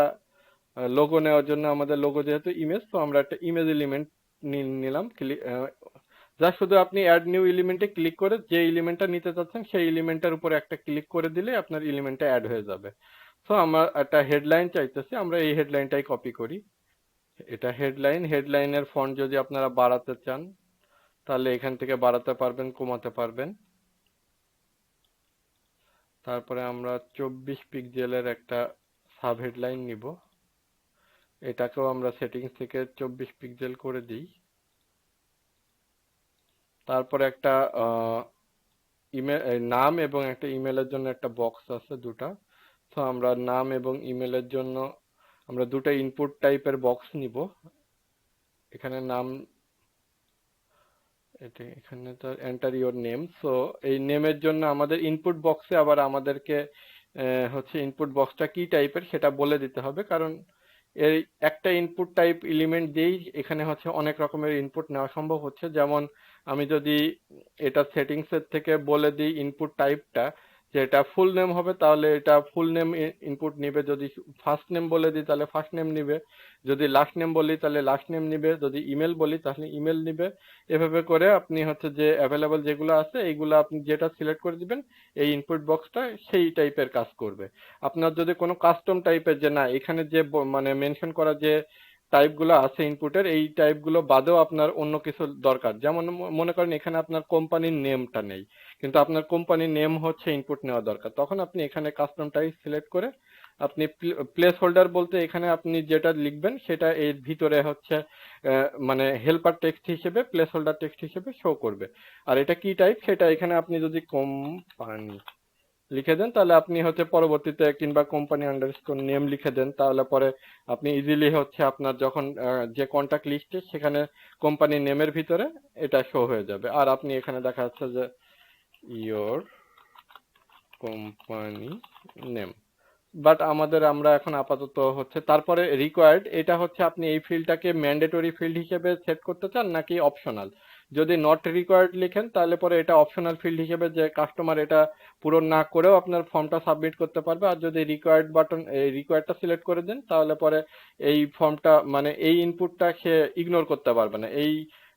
লোগো নেওয়ার জন্য, আমাদের লোগো যেহেতু ইমেজ, তো আমরা একটা ইমেজ এলিমেন্ট নিলাম। যা শুধু আপনি অ্যাড নিউ এলিমেন্টে ক্লিক করে যে এলিমেন্টটা নিতে চাচ্ছেন সেই এলিমেন্টটার উপরে একটা ক্লিক করে দিলে আপনার এলিমেন্টটা অ্যাড হয়ে যাবে। তো আমরা একটা হেডলাইন চাইতেছি, আমরা এই হেডলাইনটাই কপি করি। এটা হেডলাইনের ফন্ট যদি আপনারা বাড়াতে চান তাহলে এখান থেকে বাড়াতে পারবেন, কমাতে পারবেন। তারপরে আমরা 24 পিক্সেলের একটা সাব হেডলাইন নিব, এটাকেও আমরা সেটিংস থেকে 24 পিক্সেল করে দিই। তারপরে একটা ইমেল নাম এবং একটা ইমেলের জন্য একটা বক্স আছে দুটা। তো আমরা নাম এবং ইমেলের জন্য আমরা দুটো ইনপুট টাইপের বক্স নিব। এখানে নাম, এটা এখানে তো এন্টার ইওর নেম। সো এই নেমের জন্য আমাদের ইনপুট বক্সে আবার আমাদেরকে হচ্ছে ইনপুট বক্সটা কি টাইপের সেটা বলে দিতে হবে, কারণ এই একটা ইনপুট টাইপ এলিমেন্ট দিয়েই এখানে হচ্ছে অনেক রকমের ইনপুট নেওয়া সম্ভব হচ্ছে। যেমন আমি যদি এটা সেটিংস এর থেকে বলে দিই ইনপুট টাইপটা যে এটা ফুল নেম হবে তাহলে এটা ফুল নেম ইনপুট নিবে, যদি ফার্স্ট নেম বলে দিই তাহলে ফার্স্ট নেম নিবে, যদি লাস্ট নেম বলি তাহলে লাস্ট নেম নিবে, যদি ইমেল বলি তাহলে ইমেল নিবে। এভাবে করে আপনি হচ্ছে যে অ্যাভেলেবল যেগুলো আছে এইগুলো আপনি যেটা সিলেক্ট করে দিবেন এই ইনপুট বক্সটা সেই টাইপের কাজ করবে। আপনার যদি কোনো কাস্টম টাইপের যে না এখানে যে মানে মেনশন করা যে টাইপগুলো আছে ইনপুটের, এই টাইপগুলো বাদেও আপনার অন্য কিছু দরকার, যেমন মনে করেন এখানে আপনার কোম্পানির নেমটা নেই কিন্তু আপনার কোম্পানির নেম হচ্ছে ইনপুট নেওয়া দরকার, তখন আপনি এখানে কাস্টম টাইপ সিলেক্ট করে আপনি প্লেস হোল্ডার বলতে এখানে আপনি যেটা লিখবেন সেটা এর ভিতরে হচ্ছে মানে হেল্পার টেক্সট হিসেবে, প্লেস হোল্ডার টেক্সট হিসেবে শো করবে। আর এটা কি টাইপ সেটা এখানে আপনি যদি কোম্পানি লিখে দেন তাহলে আপনি হচ্ছে পরবর্তীতে, কিংবা কোম্পানি আন্ডারস্কোর নেম লিখে দেন তাহলে পরে আপনি ইজিলি হচ্ছে আপনার যখন যে কন্টাক্ট লিস্টে সেখানে কোম্পানি নেমের ভিতরে এটা শো হয়ে যাবে। আর আপনি এখানে দেখা যাচ্ছে যে ইয়োর কোম্পানি নেম, বাট আমরা এখন আপাতত হচ্ছে তারপরে রিকোয়ার্ড, এটা হচ্ছে আপনি এই ফিল্ডটাকে ম্যান্ডেটরি ফিল্ড হিসেবে সেট করতে চান নাকি অপশনাল। যদি নট রিকোয়ার্ড লিখেন তাহলে পরে এটা অপশনাল ফিল্ড হিসেবে যে কাস্টমার এটা পূরণ না করেও আপনার ফর্মটা সাবমিট করতে পারবে। আর যদি রিকোয়ার্ড বাটন এই রিকোয়ার্ডটা সিলেক্ট করে দেন তাহলে পরে এই ফর্মটা মানে এই ইনপুটটা সে ইগনোর করতে পারবে না, এই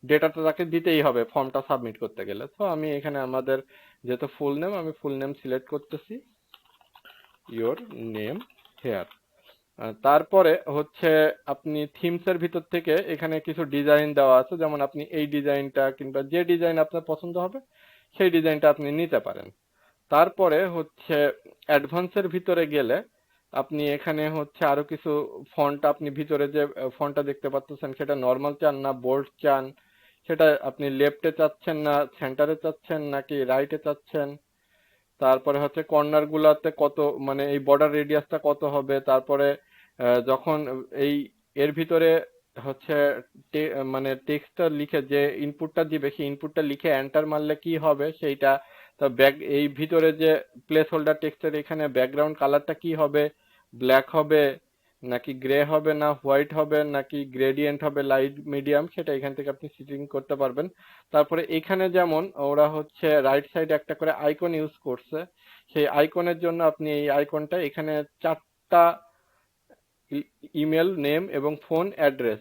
ডেটাটা তাকে দিতেই হবে ফর্মটা সাবমিট করতে গেলে। তো আমি এখানে আমাদের যেহেতু ফুল নেম, আমি ফুল নেম সিলেক্ট করতেছি, ইওর নেম হেয়ার। তারপরে হচ্ছে আপনি থিমস এর ভিতর থেকে এখানে কিছু ডিজাইন দেওয়া আছে, যেমন আপনি এই ডিজাইনটা কিংবা যে ডিজাইন আপনার পছন্দ হবে সেই ডিজাইনটা আপনি নিতে পারেন। তারপরে হচ্ছে অ্যাডভান্সের ভিতরে গেলে আপনি এখানে হচ্ছে আরো কিছু ফন্ট, আপনি ভিতরে যে ফন্টটা দেখতে পাচ্ছেন সেটা নর্মাল চান না বোল্ড চান, সেটা আপনি লেফটে চাচ্ছেন না সেন্টারে চাচ্ছেন নাকি রাইটে চাচ্ছেন। তারপরে হচ্ছে কর্নার গুলাতে কত মানে এই বর্ডার রেডিয়াসটা কত হবে। তারপরে যখন এই এর ভিতরে হচ্ছে মানে টেক্সটটা লিখে যে ইনপুটটা দিবে সেই ইনপুটটা লিখে এন্টার মারলে কি হবে সেইটা। তো এই ভিতরে যে প্লেস হোল্ডার টেক্সটের এখানে ব্যাকগ্রাউন্ড কালারটা কি হবে, ব্ল্যাক হবে নাকি গ্রে হবে না হোয়াইট হবে নাকি গ্রেডিয়েন্ট হবে লাইট মিডিয়াম, সেটা এখান থেকে আপনি সেটিং করতে পারবেন। তারপরে এখানে যেমন ওরা হচ্ছে রাইট সাইডে একটা করে আইকন ইউজ করছে, সেই আইকনের জন্য আপনি এই আইকনটা এখানে চারটা ইমেল নেম এবং ফোন অ্যাড্রেস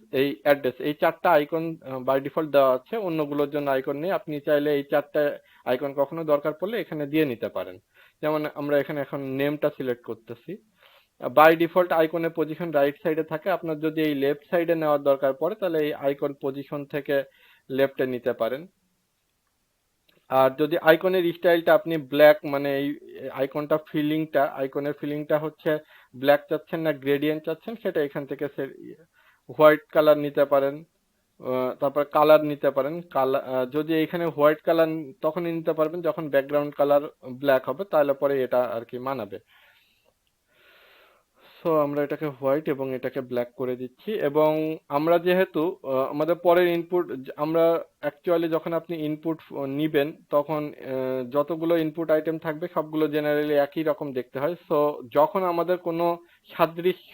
এই চারটা আইকন বাই ডিফল্ট দেওয়া আছে, অন্যগুলোর জন্য আইকন নেই। আপনি চাইলে এই চারটা আইকন কখনো দরকার পড়লে এখানে দিয়ে নিতে পারেন। যেমন আমরা এখানে এখন নেমটা সিলেক্ট করতেছি, বাই ডিফল্ট আইকনের পজিশন রাইট সাইডে থাকে, আপনার যদি এই লেফট সাইডে নেওয়ার দরকার পড়ে তাহলে এই আইকন পজিশন থেকে লেফটে নিতে পারেন। আর যদি আইকনের স্টাইলটা আপনি ব্ল্যাক, মানে এই আইকনের ফিলিংটা হচ্ছে ব্ল্যাক চাচ্ছেন না গ্রেডিয়েন্ট চাচ্ছেন, সেটা এখান থেকে হোয়াইট কালার নিতে পারেন। তারপর কালার নিতে পারেন। কালার যদি এখানে হোয়াইট কালার তখনই নিতে পারবেন যখন ব্যাকগ্রাউন্ড কালার ব্ল্যাক হবে, তাহলে পরে এটা আর কি মানাবে। সো আমরা এটাকে হোয়াইট এবং এটাকে ব্ল্যাক করে দিচ্ছি। এবং আমরা যেহেতু আমাদের পরের ইনপুট, আমরা অ্যাকচুয়ালি যখন আপনি ইনপুট নিবেন তখন যতগুলো ইনপুট আইটেম থাকবে সবগুলো জেনারেলি একই রকম দেখতে হয়। সো যখন আমাদের কোনো সাদৃশ্য,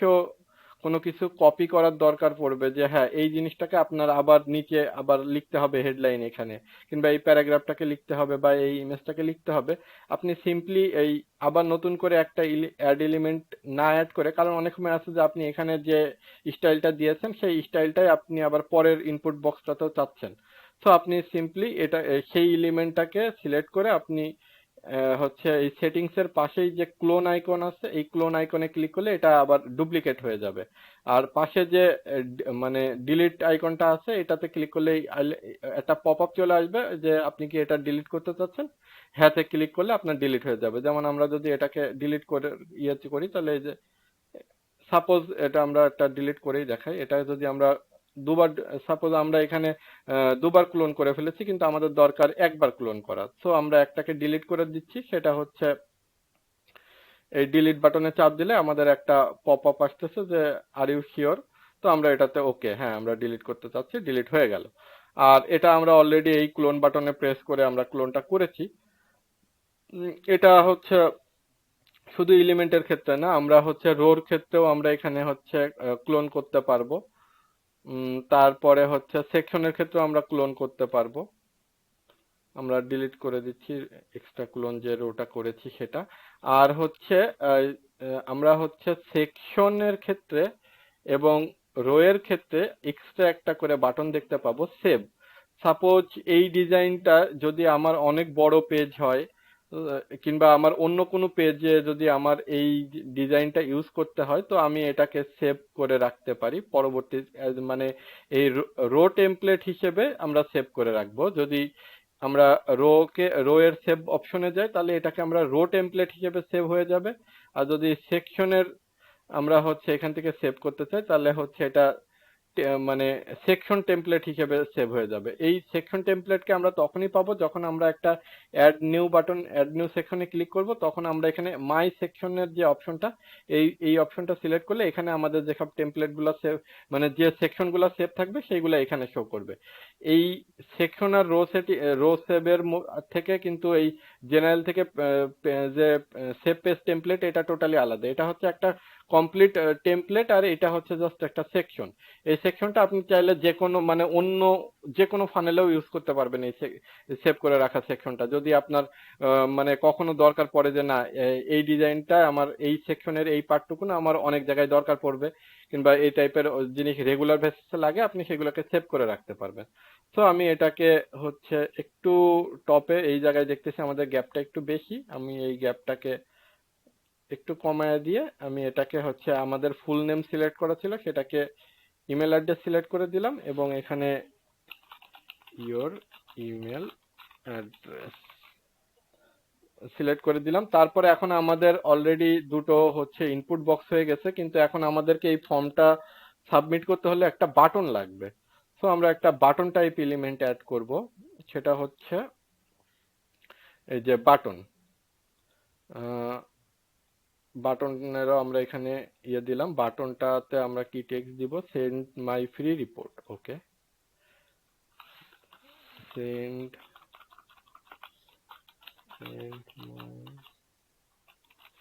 কোনো কিছু কপি করার দরকার পড়বে, যে হ্যাঁ এই জিনিসটাকে আপনার আবার নিচে আবার লিখতে হবে হেডলাইন এখানে, কিংবা এই প্যারাগ্রাফটাকে লিখতে হবে বা এই ইমেজটাকে লিখতে হবে, আপনি সিম্পলি এই আবার নতুন করে একটা অ্যাড এলিমেন্ট না অ্যাড করে, কারণ অনেক সময় আছে যে আপনি এখানে যে স্টাইলটা দিয়েছেন সেই স্টাইলটাই আপনি আবার পরের ইনপুট বক্সটাতেও চাচ্ছেন। তো আপনি সিম্পলি এটা সেই এলিমেন্টটাকে সিলেক্ট করে আপনি হচ্ছে এই সেটিংস এর পাশেই যে ক্লোন আইকন আছে, এই ক্লোন আইকনে ক্লিক করলে এটা আবার ডুপ্লিকেট হয়ে যাবে। আর পাশে যে মানে ডিলিট আইকনটা আছে, এটাতে ক্লিক করলে একটা পপ আপ চলে আসবে যে আপনি কি এটা ডিলিট করতে চাচ্ছেন, হ্যাঁতে ক্লিক করলে আপনার ডিলিট হয়ে যাবে। যেমন আমরা যদি এটাকে ডিলিট করে করি, তাহলে এই যে সাপোজ এটা আমরা একটা ডিলিট করেই দেখাই, এটা যদি আমরা দুবার, সাপোজ আমরা এখানে দুবার ক্লোন করে ফেলেছি কিন্তু আমাদের দরকার একবার ক্লোন করা, সো আমরা একটাকে ডিলিট করে দিচ্ছি। সেটা হচ্ছে এই ডিলিট বাটনে চাপ দিলে আমাদের একটা পপ আপ আসতেছে যে আর ইউ শিওর। তো আমরা এটাতে ওকে, হ্যাঁ আমরা ডিলিট করতে চাচ্ছি, ডিলিট হয়ে গেল। আর এটা আমরা অলরেডি এই ক্লোন বাটনে প্রেস করে আমরা ক্লোনটা করেছি। এটা হচ্ছে শুধু এলিমেন্টের ক্ষেত্রে না, আমরা হচ্ছে রোর ক্ষেত্রেও আমরা এখানে হচ্ছে ক্লোন করতে পারবো। তারপরে হচ্ছে সেকশনের ক্ষেত্রেও আমরা ক্লোন করতে পারবো। আমরা ডিলিট করে দিচ্ছি এক্সট্রা ক্লোন যে রোটা করেছি সেটা। আর হচ্ছে আমরা হচ্ছে সেকশনের ক্ষেত্রে এবং রো এর ক্ষেত্রে এক্সট্রা একটা করে বাটন দেখতে পাবো, সেভ। সাপোজ এই ডিজাইনটা যদি আমার অনেক বড় পেজ হয়, কিংবা আমার অন্য কোনো পেজে যদি আমার এই ডিজাইনটা ইউজ করতে হয়, তো আমি এটাকে সেভ করে রাখতে পারি পরবর্তী, মানে এই রো টেমপ্লেট হিসেবে আমরা সেভ করে রাখবো। যদি আমরা রো এর সেভ অপশনে যাই, তাহলে এটাকে আমরা রো টেমপ্লেট হিসেবে সেভ হয়ে যাবে। আর যদি সেকশনের আমরা হচ্ছে এখান থেকে সেভ করতে চাই, তাহলে হচ্ছে এটা মানে সেকশন টেমপ্লেট হিসেবে সেভ হয়ে যাবে। এই সেকশন টেমপ্লেটকে আমরা তখনই পাবো যখন আমরা একটা অ্যাড নিউ সেকশনে ক্লিক করব, তখন আমরা এখানে মাই সেকশনের যে অপশনটা, এই অপশনটা সিলেক্ট করলে এখানে আমাদের যেসব টেমপ্লেট গুলো সেভ, মানে যে সেকশন গুলো সেভ থাকবে সেইগুলো এখানে শো করবে। এই সেকশন আর রো সেভের থেকে কিন্তু এই জেনারেল থেকে যে সেভ পেজ টেমপ্লেট, এটা টোটালি আলাদা। এটা হচ্ছে একটা কমপ্লিট টেমপ্লেট, আর এটা হচ্ছে জাস্ট একটা সেকশন। এই সেকশনটা আপনি চাইলে যে কোনো, মানে অন্য যে কোনো ফানেলেও ইউজ করতে পারবেন এই সেভ করে রাখা সেকশনটা। যদি আপনার মানে কখনো দরকার পড়ে যে না এই ডিজাইনটা আমার এই সেকশনের এই পার্টটুকু না আমার অনেক জায়গায় দরকার পড়বে, কিংবা এই টাইপের জিনিস রেগুলার বেসিসে লাগে, আপনি সেগুলোকে সেভ করে রাখতে পারবেন। তো আমি এটাকে হচ্ছে একটু টপে এই জায়গায় দেখতেছি আমাদের গ্যাপটা একটু বেশি, আমি এই গ্যাপটাকে একটু কমায় দিয়ে আমি এটাকে হচ্ছে আমাদের ফুল নেম সিলেক্ট করা ছিল সেটাকে ইমেল অ্যাড্রেস সিলেক্ট করে দিলাম, এবং এখানে ইওর ইমেল অ্যাড্রেস সিলেক্ট করে দিলাম। তারপরে এখন আমাদের অলরেডি দুটো হচ্ছে ইনপুট বক্স হয়ে গেছে, কিন্তু এখন আমাদেরকে এই ফর্মটা সাবমিট করতে হলে একটা বাটন লাগবে। সো আমরা একটা বাটন টাইপ এলিমেন্ট অ্যাড করব, সেটা হচ্ছে এই যে বাটন। বাটনেরও আমরা এখানে দিলাম, বাটনটাতে আমরা কি টেক্সট দিব, সেন্ড মাই ফ্রি রিপোর্ট। ওকে, সেন্ড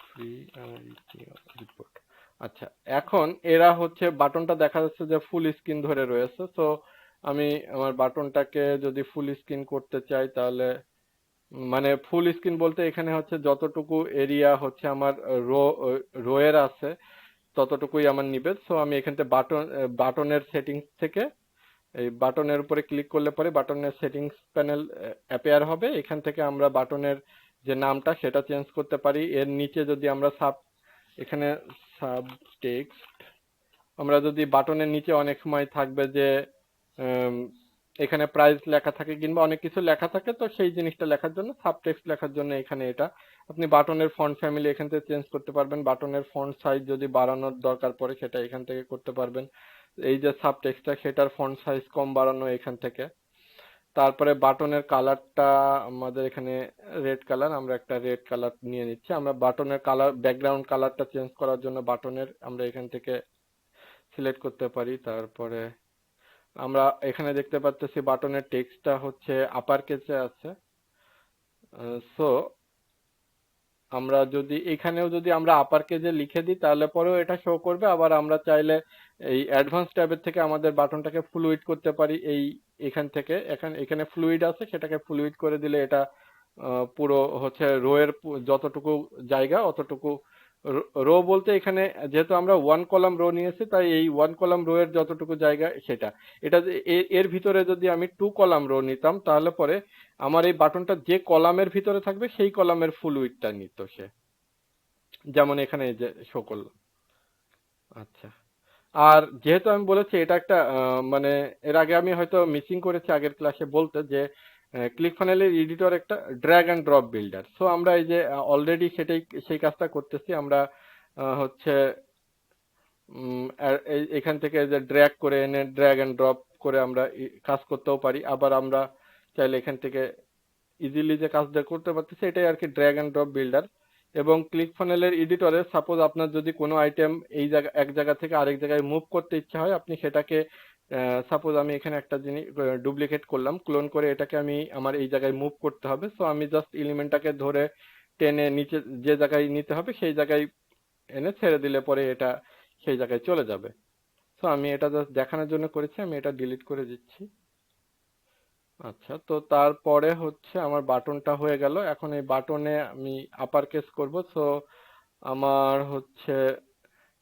ফ্রি রিপোর্ট। আচ্ছা, এখন এরা হচ্ছে বাটনটা দেখা যাচ্ছে যে ফুল স্ক্রিন ধরে রয়েছে। তো আমি আমার বাটনটাকে যদি ফুল স্ক্রিন করতে চাই, তাহলে মানে ফুল স্ক্রিন বলতে এখানে হচ্ছে যতটুকু এরিয়া হচ্ছে আমার রো এর আছে ততটুকুই আমার নিবে। সো আমি এখান থেকে বাটনের সেটিংস থেকে এই বাটনের উপরে ক্লিক করলে পরে বাটনের সেটিংস প্যানেল অ্যাপিয়ার হবে। এখান থেকে আমরা বাটনের যে নামটা সেটা চেঞ্জ করতে পারি। এর নিচে যদি আমরা এখানে সাব টেক্সট, আমরা যদি বাটনের নিচে অনেক সময় থাকবে যে এখানে প্রাইস লেখা থাকে কিংবা অনেক কিছু লেখা থাকে, তো সেই জিনিসটা লেখার জন্য, সাবটেক্সট লেখার জন্য এখানে এটা। আপনি বাটনের ফন্ট ফ্যামিলি এখান থেকে চেঞ্জ করতে পারবেন, বাটনের ফন্ট সাইজ যদি বাড়ানোর দরকার পড়ে সেটা এখান থেকে করতে পারবেন। এই যে সাবটেক্সটটা সেটার ফন্ট সাইজ কম বাড়ানো এখান থেকে। তারপরে বাটনের কালারটা আমাদের এখানে রেড কালার, আমরা একটা রেড কালার নিয়ে নিচ্ছি। আমরা বাটনের কালার, ব্যাকগ্রাউন্ড কালারটা চেঞ্জ করার জন্য বাটনের আমরা এখান থেকে সিলেক্ট করতে পারি। তারপরে আমরা এখানে দেখতে পাচ্ছি বাটনের টেক্সটটা হচ্ছে আপার কেসে আছে। সো আমরা যদি এখানেও যদি আমরা আপার কেজে লিখে দিই তাহলে পরেও এটা শো করবে। আবার আমরা চাইলে এই অ্যাডভান্স ট্যাবের থেকে আমাদের বাটনটাকে ফ্লুইড করতে পারি। এখান থেকে এখানে ফ্লুইড আছে, সেটাকে ফ্লুইড করে দিলে এটা পুরো হচ্ছে রো এর যতটুকু জায়গা অতটুকু, রো বলতে এখানে যেহেতু আমরা ওয়ান কলাম রো নিয়েছি তাই এই ওয়ান কলাম রো এর যতটুকু জায়গা সেটা, এটা এর ভিতরে যদি আমি টু কলাম রো নিতাম তাহলে পরে আমার এই বাটনটা যে কলামের ভিতরে থাকবে সেই কলামের ফুল উইডথটা নিত সে, যেমন এখানে এই যে শো করলো। আচ্ছা, আর যেহেতু আমি বলেছি এটা একটা মানে এর আগে আমি হয়তো মিসিং করেছি আগের ক্লাসে বলতে যে ক্লিকফানেলের এডিটর একটা drag and drop builder. So আমরা এই যে অলরেডি সেই কাজটা করতেছি। আমরা হচ্ছে এখান থেকে যে ড্র্যাগ করে এনে ড্র্যাগ অ্যান্ড ড্রপ করে আমরা কাজ করতেও পারি। আবার আমরা চাইলে এখান থেকে ইজিলি যে কাজটা করতে পারতেছি এটাই আর কি ড্র্যাগ অ্যান্ড ড্রপ বিল্ডার। এবং ক্লিকফানেলের এডিটরে সাপোজ আপনার যদি কোনো আইটেম এই জায়গা এক জায়গা থেকে আরেক জায়গায় মুভ করতে ইচ্ছা হয়, আপনি সেটাকে সাপোজ আমি এখানে একটা জিনিস ডুপ্লিকেট করলাম, ক্লোন করে এটাকে আমি আমার এই জায়গায় মুভ করতে হবে। সো আমি জাস্ট এলিমেন্টটাকে ধরে টেনে নিচে যে জায়গায় নিতে হবে সেই জায়গায় এনে ছেড়ে দিলে পরে এটা সেই জায়গায় চলে যাবে। সো আমি এটা জাস্ট দেখানোর জন্য করেছি, আমি এটা ডিলিট করে দিচ্ছি। আচ্ছা, তো তারপরে হচ্ছে আমার বাটনটা হয়ে গেল। এখন এই বাটনে আমি আপার কেস করব। সো আমার হচ্ছে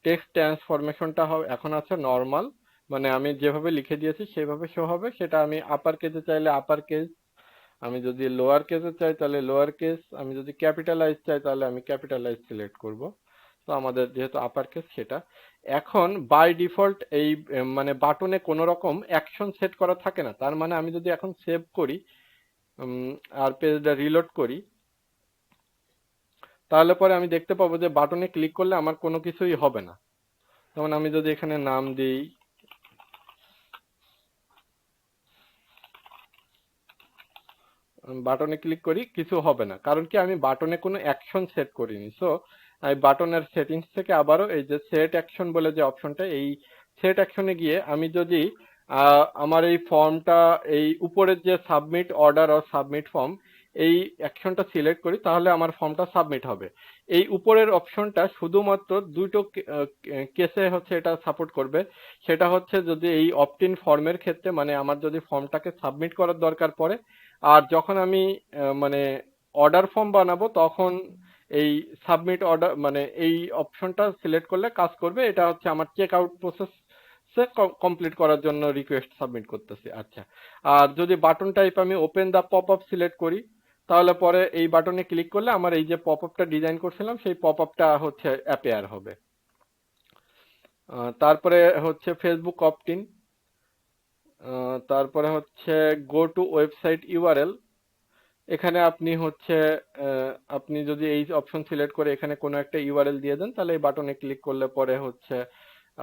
টেক্সট ট্রান্সফরমেশনটা এখন আছে নর্মাল, মানে আমি যেভাবে লিখে দিয়েছি সেভাবে শো হবে। সেটা আমি আপার কেসে চাইলে আপার কেস, আমি যদি লোয়ার কেসে চাই তাহলে লোয়ার কেস, আমি যদি ক্যাপিটালাইজ চাই তাহলে আমি ক্যাপিটালাইজ সিলেক্ট করব। তো আমাদের যেহেতু আপার কেস সেটা। এখন বাই ডিফল্ট এই মানে বাটনে কোনো রকম অ্যাকশন সেট করা থাকে না। তার মানে আমি যদি এখন সেভ করি আর পেজটা রিলোড করি তাহলে পরে আমি দেখতে পাবো যে বাটনে ক্লিক করলে আমার কোনো কিছুই হবে না। যেমন আমি যদি এখানে নাম দিই, বাটনে ক্লিক করি, কিছু হবে না, কারণ কি আমি বাটনে কোনো অ্যাকশন সেট করিনি। সো আমি বাটনের সেটিংস থেকে আবারও এই যে সেট অ্যাকশন বলে যে অপশনটা, এই সেট অ্যাকশনে গিয়ে আমি যদি আমার এই ফর্মটা এই উপরের যে সাবমিট অর্ডার আর সাবমিট ফর্ম এই অ্যাকশনটা সিলেক্ট করি তাহলে আমার ফর্মটা সাবমিট হবে। এই উপরের অপশনটা শুধুমাত্র দুটো কেসে হচ্ছে এটা সাপোর্ট করবে। সেটা হচ্ছে যদি এই অপটিন ফর্মের ক্ষেত্রে, মানে আমার যদি ফর্মটাকে সাবমিট করার দরকার পড়ে, আর যখন আমি মানে অর্ডার ফর্ম বানাবো তখন এই সাবমিট অর্ডার মানে এই অপশনটা সিলেক্ট করলে কাজ করবে। এটা হচ্ছে আমার চেক আউট প্রসেস কমপ্লিট করার জন্য রিকোয়েস্ট সাবমিট করতেছি। আচ্ছা, আর যদি বাটন টাইপ আমি open the pop up select করি তাহলে পরে এই বাটনে ক্লিক করলে আমার এই যে পপ আপটা ডিজাইন করছিলাম সেই পপ আপটা হচ্ছে অ্যাপিয়ার হবে। তারপরে হচ্ছে ফেসবুক অপটিন, তারপরে হচ্ছে গো টু ওয়েবসাইট ইউআরএল। এখানে আপনি হচ্ছে আপনি যদি এই অপশন সিলেক্ট করে এখানে কোনো একটা ইউআরএল দিয়ে দেন তাহলে এই বাটনে ক্লিক করলে পরে হচ্ছে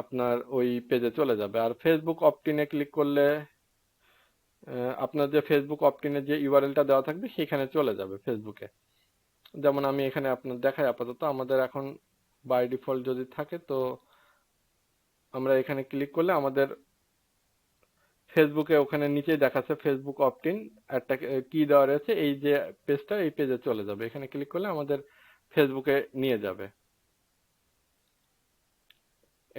আপনার ওই পেজে চলে যাবে। আর ফেসবুক অপটিনে ক্লিক করলে আপনার যে ফেসবুক অপটিনের যে ইউআরএলটা দেওয়া থাকবে সেখানে চলে যাবে ফেসবুকে। যেমন আমি এখানে আপনার দেখাই, আপাতত আমাদের এখন বাই ডিফল্ট যদি থাকে তো আমরা এখানে ক্লিক করলে আমাদের ফেসবুকে ওখানে নিচেই দেখাচ্ছে ফেসবুক অপটিন একটা কি দেওয়া রয়েছে, এই যে পেজটা এই পেজে চলে যাবে। এখানে ক্লিক করলে আমাদের ফেসবুকে নিয়ে যাবে।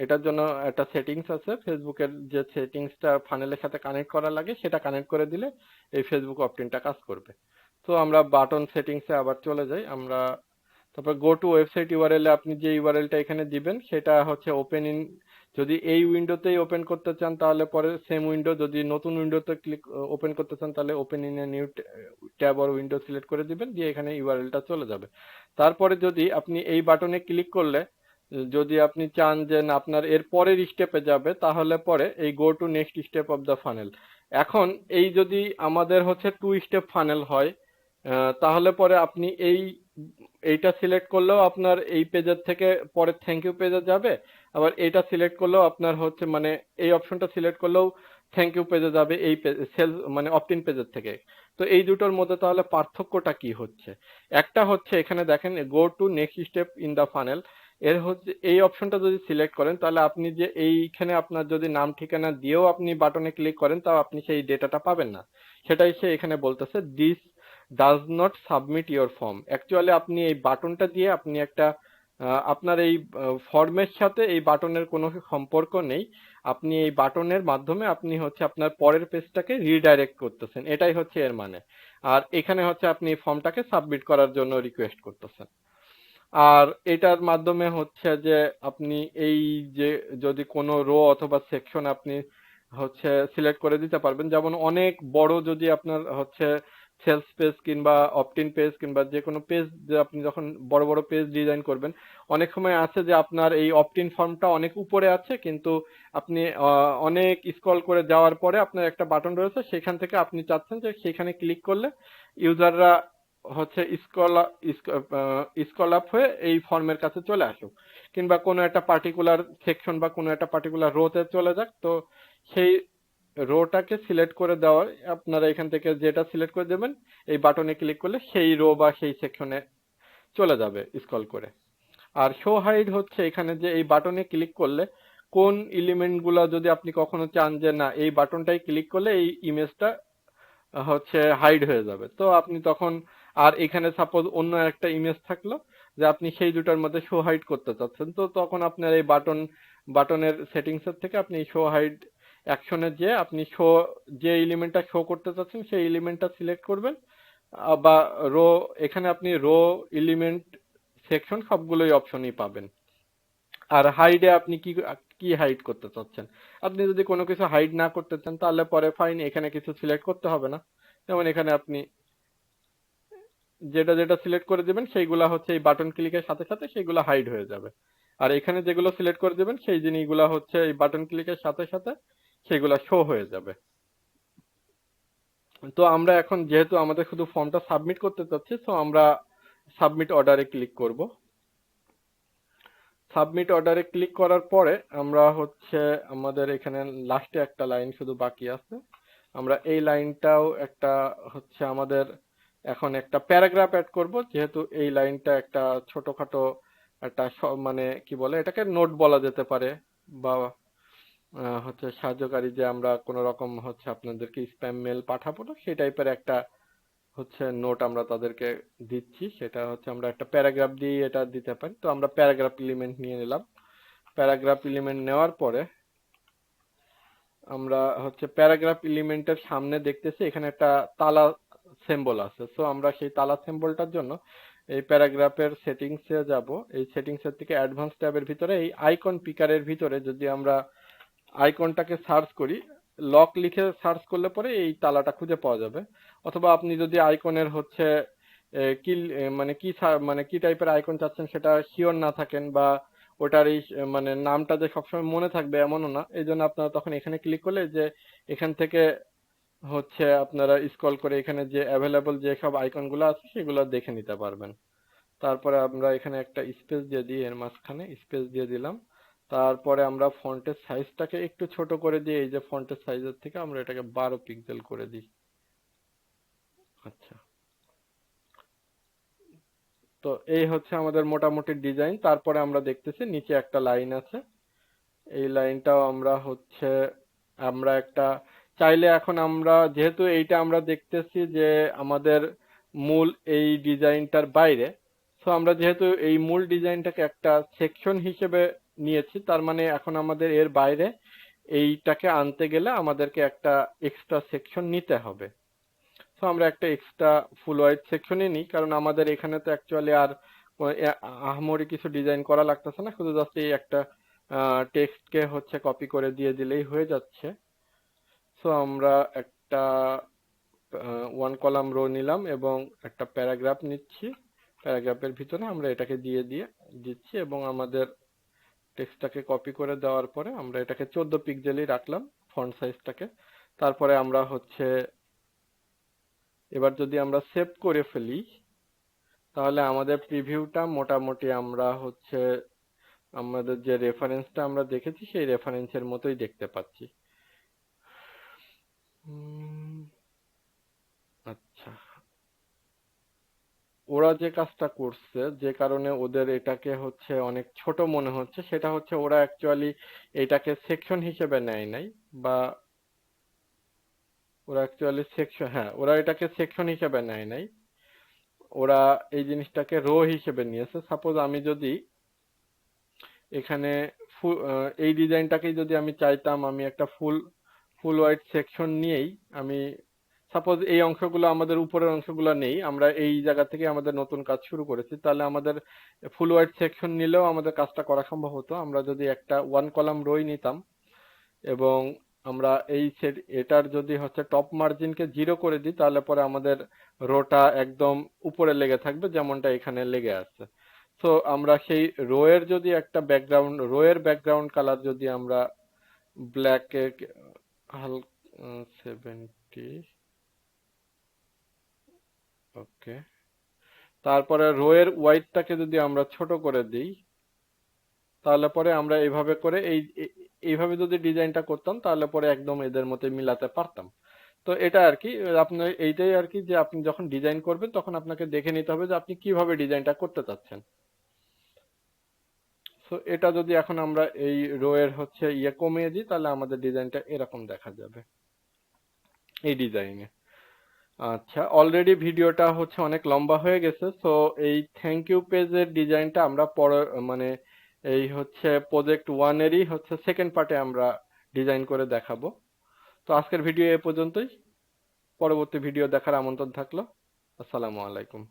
এটার জন্য একটা সেটিংস আছে, ফেসবুকের যে সেটিংসটা ফানেলের সাথে কানেক্ট করা লাগে সেটা কানেক্ট করে দিলে এই ফেসবুক অপটিনটা কাজ করবে। তো আমরা বাটন সেটিংসে আবার চলে যাই। আমরা তারপর গো টু ওয়েবসাইট ইউআরএল এ আপনি যে ইউআরএলটা এখানে দিবেন সেটা হচ্ছে ওপেন ইন, যদি এই উইন্ডোতেই ওপেন করতে চান তাহলে পরে সেম উইন্ডো, যদি নতুন উইন্ডোতে ক্লিক ওপেন করতে চান তাহলে open in a new tab or window select করে দিবেন, দিয়ে এখানে ইউআরএলটা চলে যাবে। তারপরে যদি আপনি এই বাটনে ক্লিক করলে যদি আপনি চান যে না আপনার এর পরের স্টেপে যাবে তাহলে পরে এই গো to next step of the funnel এখন এই যদি আমাদের হচ্ছে টু স্টেপ ফানেল হয়, তাহলে পরে আপনি এইটা সিলেক্ট করলেও আপনার এই পেজের থেকে পরে থ্যাংক ইউ পেজে যাবে, আবার এইটা সিলেক্ট করলেও আপনার হচ্ছে মানে এই অপশনটা সিলেক্ট করলেও থ্যাংক ইউ পেজে যাবে এই সেলস মানে অপটিন পেজের থেকে। তো এই দুটোর মধ্যে তাহলে পার্থক্যটা কি হচ্ছে? একটা হচ্ছে এখানে দেখেন go to next step in the funnel, এর হচ্ছে এই অপশনটা যদি সিলেক্ট করেন তাহলে আপনি যে এইখানে আপনার যদি নাম ঠিকানা দিয়েও আপনি বাটনে ক্লিক করেন তাও আপনি সেই ডেটাটা পাবেন না। সেটাই সে এখানে বলতেছে, this does not submit your form. Actually আপনি এই বাটনটা দিয়ে আপনি একটা আপনার এই ফর্মের সাথে এই বাটনের কোনো সম্পর্ক নেই। আপনি এই বাটনের মাধ্যমে আপনি হচ্ছে আপনার পরের পেজটাকে রিডাইরেক্ট করতেছেন, এটাই হচ্ছে এর মানে। আর এখানে হচ্ছে আপনি ফর্মটাকে সাবমিট করার জন্য রিকোয়েস্ট করতেছেন। আর এটার মাধ্যমে হচ্ছে যে আপনি এই যে যদি কোনো রো অথবা সেকশন আপনি হচ্ছে সিলেক্ট করে দিতে পারবেন, যেমন অনেক বড় যদি আপনার হচ্ছে সেলস পেজ কিংবা অপটিন পেজ কিংবা যে কোনো পেজ, যে আপনি যখন বড় বড় পেজ ডিজাইন করবেন, অনেক সময় আছে যে আপনার এই অপটিন ফর্মটা অনেক উপরে আছে কিন্তু আপনি অনেক স্ক্রল করে যাওয়ার পরে আপনার একটা বাটন রয়েছে, সেখান থেকে আপনি চাচ্ছেন যে সেখানে ক্লিক করলে ইউজাররা হচ্ছে স্ক্রল আপ হয়ে এই ফর্মের কাছে চলে আসুক, কিংবা কোনো একটা পার্টিকুলার সেকশন বা কোনো একটা পার্টিকুলার রোতে চলে যাক। তো সেই রোটাকে সিলেক্ট করে দেওয়ার আপনারা এখান থেকে যেটা সিলেক্ট করে দেবেন এই বাটনে ক্লিক করলে সেই রো বা সেই সেকশনে চলে যাবে স্ক্রল করে। আর শো হাইড হচ্ছে এখানে যে এই বাটনে ক্লিক করলে কোন এলিমেন্ট গুলা যদি আপনি কখনো চান যে না এই বাটনটাই ক্লিক করলে এই ইমেজটা হচ্ছে হাইড হয়ে যাবে, তো আপনি তখন, আর এখানে সাপোজ অন্য একটা ইমেজ থাকলো যে আপনি সেই দুটার মধ্যে শো হাইড করতে চাচ্ছেন, তো তখন আপনার এই বাটনের সেটিংস এর থেকে আপনি শো হাইড অ্যাকশনে যে আপনি যে এলিমেন্টটা শো করতে চাচ্ছেন সেই এলিমেন্টটা সিলেক্ট করবেন। বা রো, এখানে আপনি রো, এলিমেন্ট, সেকশন সবগুলোই অপশনই পাবেন। আর হাইডে আপনি কি কি হাইড করতে চাচ্ছেন? আপনি যদি কোনো কিছু হাইড না করতে চান তাহলে পরে ফাইন, এখানে কিছু সিলেক্ট করতে হবে না। যেমন এখানে আপনি যেটা যেটা সিলেক্ট করে দিবেন সেইগুলা হচ্ছে এই বাটন ক্লিকের সাথে সাথে সেইগুলো হাইড হয়ে যাবে। আর এখানে যেগুলো সিলেক্ট করে দিবেন সেই জিনিসগুলা হচ্ছে এই বাটন ক্লিকের সাথে সাথে সেগুলা শো হয়ে যাবে। তো আমরা এখন যেহেতু আমাদের শুধু ফর্মটা সাবমিট করতে চাচ্ছি, তো আমরা সাবমিট অর্ডারে ক্লিক করব। সাবমিট অর্ডারে ক্লিক করার পরে আমরা হচ্ছে আমাদের এখানে লাস্টে একটা লাইন শুধু বাকি আছে, আমরা এই লাইনটাও একটা হচ্ছে আমাদের এখন একটা প্যারাগ্রাফ অ্যাড করব, যেহেতু এই লাইনটা একটা ছোটখাটো একটা মানে কি বলে এটাকে নোট বলা যেতে পারে, বা হচ্ছে সাহায্যকারী, যে আমরা কোন রকম হচ্ছে আপনাদেরকে স্প্যাম মেল পাঠাবো না সেই টাইপের একটা হচ্ছে নোট আমরা তাদেরকে দিচ্ছি, সেটা হচ্ছে আমরা একটা প্যারাগ্রাফ দিয়ে এটা দিতে পারি। তো আমরা প্যারাগ্রাফ এলিমেন্ট নিয়ে নিলাম। প্যারাগ্রাফ এলিমেন্ট নেওয়ার পরে আমরা হচ্ছে প্যারাগ্রাফ এলিমেন্টের সামনে দেখতেছি এখানে একটা তালা সিম্বল আছে, সো আমরা সেই তালা সিম্বলটার জন্য এই প্যারাগ্রাফের সেটিংসে যাব। এই সেটিংসের থেকে অ্যাডভান্স ট্যাবের ভিতরে এই আইকন পিকারের ভিতরে যদি আমরা আইকনটাকে সার্চ করি, লক লিখে সার্চ করলে পরে এই তালাটা খুঁজে পাওয়া যাবে। অথবা আপনি যদি আইকনের হচ্ছে কি মানে কি টাইপের আইকন চাচ্ছেন সেটা শিওর না থাকেন, বা ওটার এই মানে নামটা যে সবসময় মনে থাকবে এমনও না, এই জন্য আপনারা তখন এখানে ক্লিক করলে যে এখান থেকে হচ্ছে আপনারা স্ক্রল করে এখানে যে অ্যাভেলেবল যে সব আইকন গুলো আছে সেগুলো দেখে নিতে পারবেন। তারপরে আমরা এখানে একটা স্পেস দিয়ে দিই, এর মাঝখানে স্পেস দিয়ে দিলাম। তারপরে আমরা ফন্টের সাইজটাকে একটু ছোট করে দিয়ে এই যে ফন্টের সাইজের থেকে আমরা এটাকে 12 পিক্সেল করে দিই। আচ্ছা, তো এই হচ্ছে আমাদের মোটামুটি ডিজাইন। তারপরে আমরা দেখতেছি নিচে একটা লাইন আছে, এই লাইনটাও আমরা হচ্ছে আমরা একটা চাইলে এখন আমরা যেহেতু এইটা আমরা দেখতেছি যে আমাদের মূল এই ডিজাইনটার বাইরে, তো আমরা যেহেতু এই মূল ডিজাইনটাকে একটা সেকশন হিসেবে নিয়েছি, তার মানে এখন আমাদের এর বাইরে এইটাকে আনতে গেলে আমাদেরকে একটা এক্সট্রা সেকশন নিতে হবে। তো আমরা একটা এক্সট্রা ফুল ওয়াইড সেকশনই নিই, কারণ আমাদের এখানে তো অ্যাকচুয়ালি আর আহামরি কিছু ডিজাইন করা লাগতেছে না, শুধু জাস্ট এই একটা টেক্সটকে হচ্ছে কপি করে দিয়ে দিলেই হয়ে যাচ্ছে। সো আমরা একটা ওয়ান কলাম রো নিলাম এবং একটা প্যারাগ্রাফ নিচ্ছি, প্যারাগ্রাফের ভিতরে আমরা এটাকে দিয়ে দিচ্ছি এবং আমাদের টেক্সটটাকে কপি করে দেওয়ার পরে আমরা এটাকে 14 পিক্সেলই রাখলাম ফন্ট সাইজটাকে। তারপরে আমরা হচ্ছে এবার যদি আমরা সেভ করে ফেলি, তাহলে আমাদের প্রিভিউটা মোটামুটি আমরা হচ্ছে আমাদের যে রেফারেন্সটা আমরা দেখেছি সেই রেফারেন্সের মতোই দেখতে পাচ্ছি। আচ্ছা, ওরা যে কাজটা করছে, যে কারণে ওদের এটাকে হচ্ছে অনেক ছোট মনে হচ্ছে, সেটা হচ্ছে ওরা অ্যাকচুয়ালি এটাকে সেকশন হিসেবে নেয় নাই, বা ওরা অ্যাকচুয়ালি সেকশন, হ্যাঁ ওরা এটাকে সেকশন হিসেবে নেয় নাই, ওরা এই জিনিসটাকে রো হিসেবে নিয়েছে। সাপোজ আমি যদি এখানে এই ডিজাইনটাকেই যদি আমি চাইতাম আমি একটা ফুল ওয়াইড সেকশন নিয়েই, আমি সাপোজ এই অংশগুলো আমাদের উপরের অংশগুলো নেই, আমরা এই জায়গা থেকে আমাদের নতুন কাজ শুরু করেছি, তাহলে আমাদের ফুল ওয়াইড সেকশন নিলেও আমাদের কাজটা করা সম্ভব হতো। আমরা যদি একটা ওয়ান কলাম রোই নিতাম এবং আমরা এই সেট এটার যদি হচ্ছে টপ মার্জিনকে 0 করে দিই, তাহলে পরে আমাদের রোটা একদম উপরে লেগে থাকবে যেমনটা এখানে লেগে আছে। তো আমরা সেই রোয়ের যদি একটা ব্যাকগ্রাউন্ড, রোয়ের ব্যাকগ্রাউন্ড কালার যদি আমরা ব্ল্যাকে হালকা 70, ওকে, তারপরে রোয়ের হোয়াইটটাকে যদি আমরা ছোট করে দিই, তাহলে পরে আমরা এইভাবে করে এইভাবে যদি ডিজাইনটা করতাম, তাহলে পরে একদম এদের মধ্যে মিলাতে পারতাম। তো এটা আর কি, আপনার এইটাই আর কি, যে আপনি যখন ডিজাইন করবেন তখন আপনাকে দেখে নিতে হবে যে আপনি কিভাবে ডিজাইনটা করতে চাচ্ছেন। তো এটা যদি এখন আমরা এই রো এর হচ্ছে কমিয়ে দিই, তাহলে আমাদের ডিজাইনটা এরকম দেখা যাবে এই ডিজাইনে। আচ্ছা, অলরেডি ভিডিওটা হচ্ছে অনেক লম্বা হয়ে গেছে, তো এই থ্যাংক ইউ পেজের ডিজাইনটা আমরা পরে মানে এই হচ্ছে প্রজেক্ট 1 এরই হচ্ছে সেকেন্ড পার্টে আমরা ডিজাইন করে দেখাবো। তো আজকের ভিডিও এ পর্যন্তই, পরবর্তী ভিডিও দেখার আমন্ত্রণ থাকলো। আসসালামু আলাইকুম।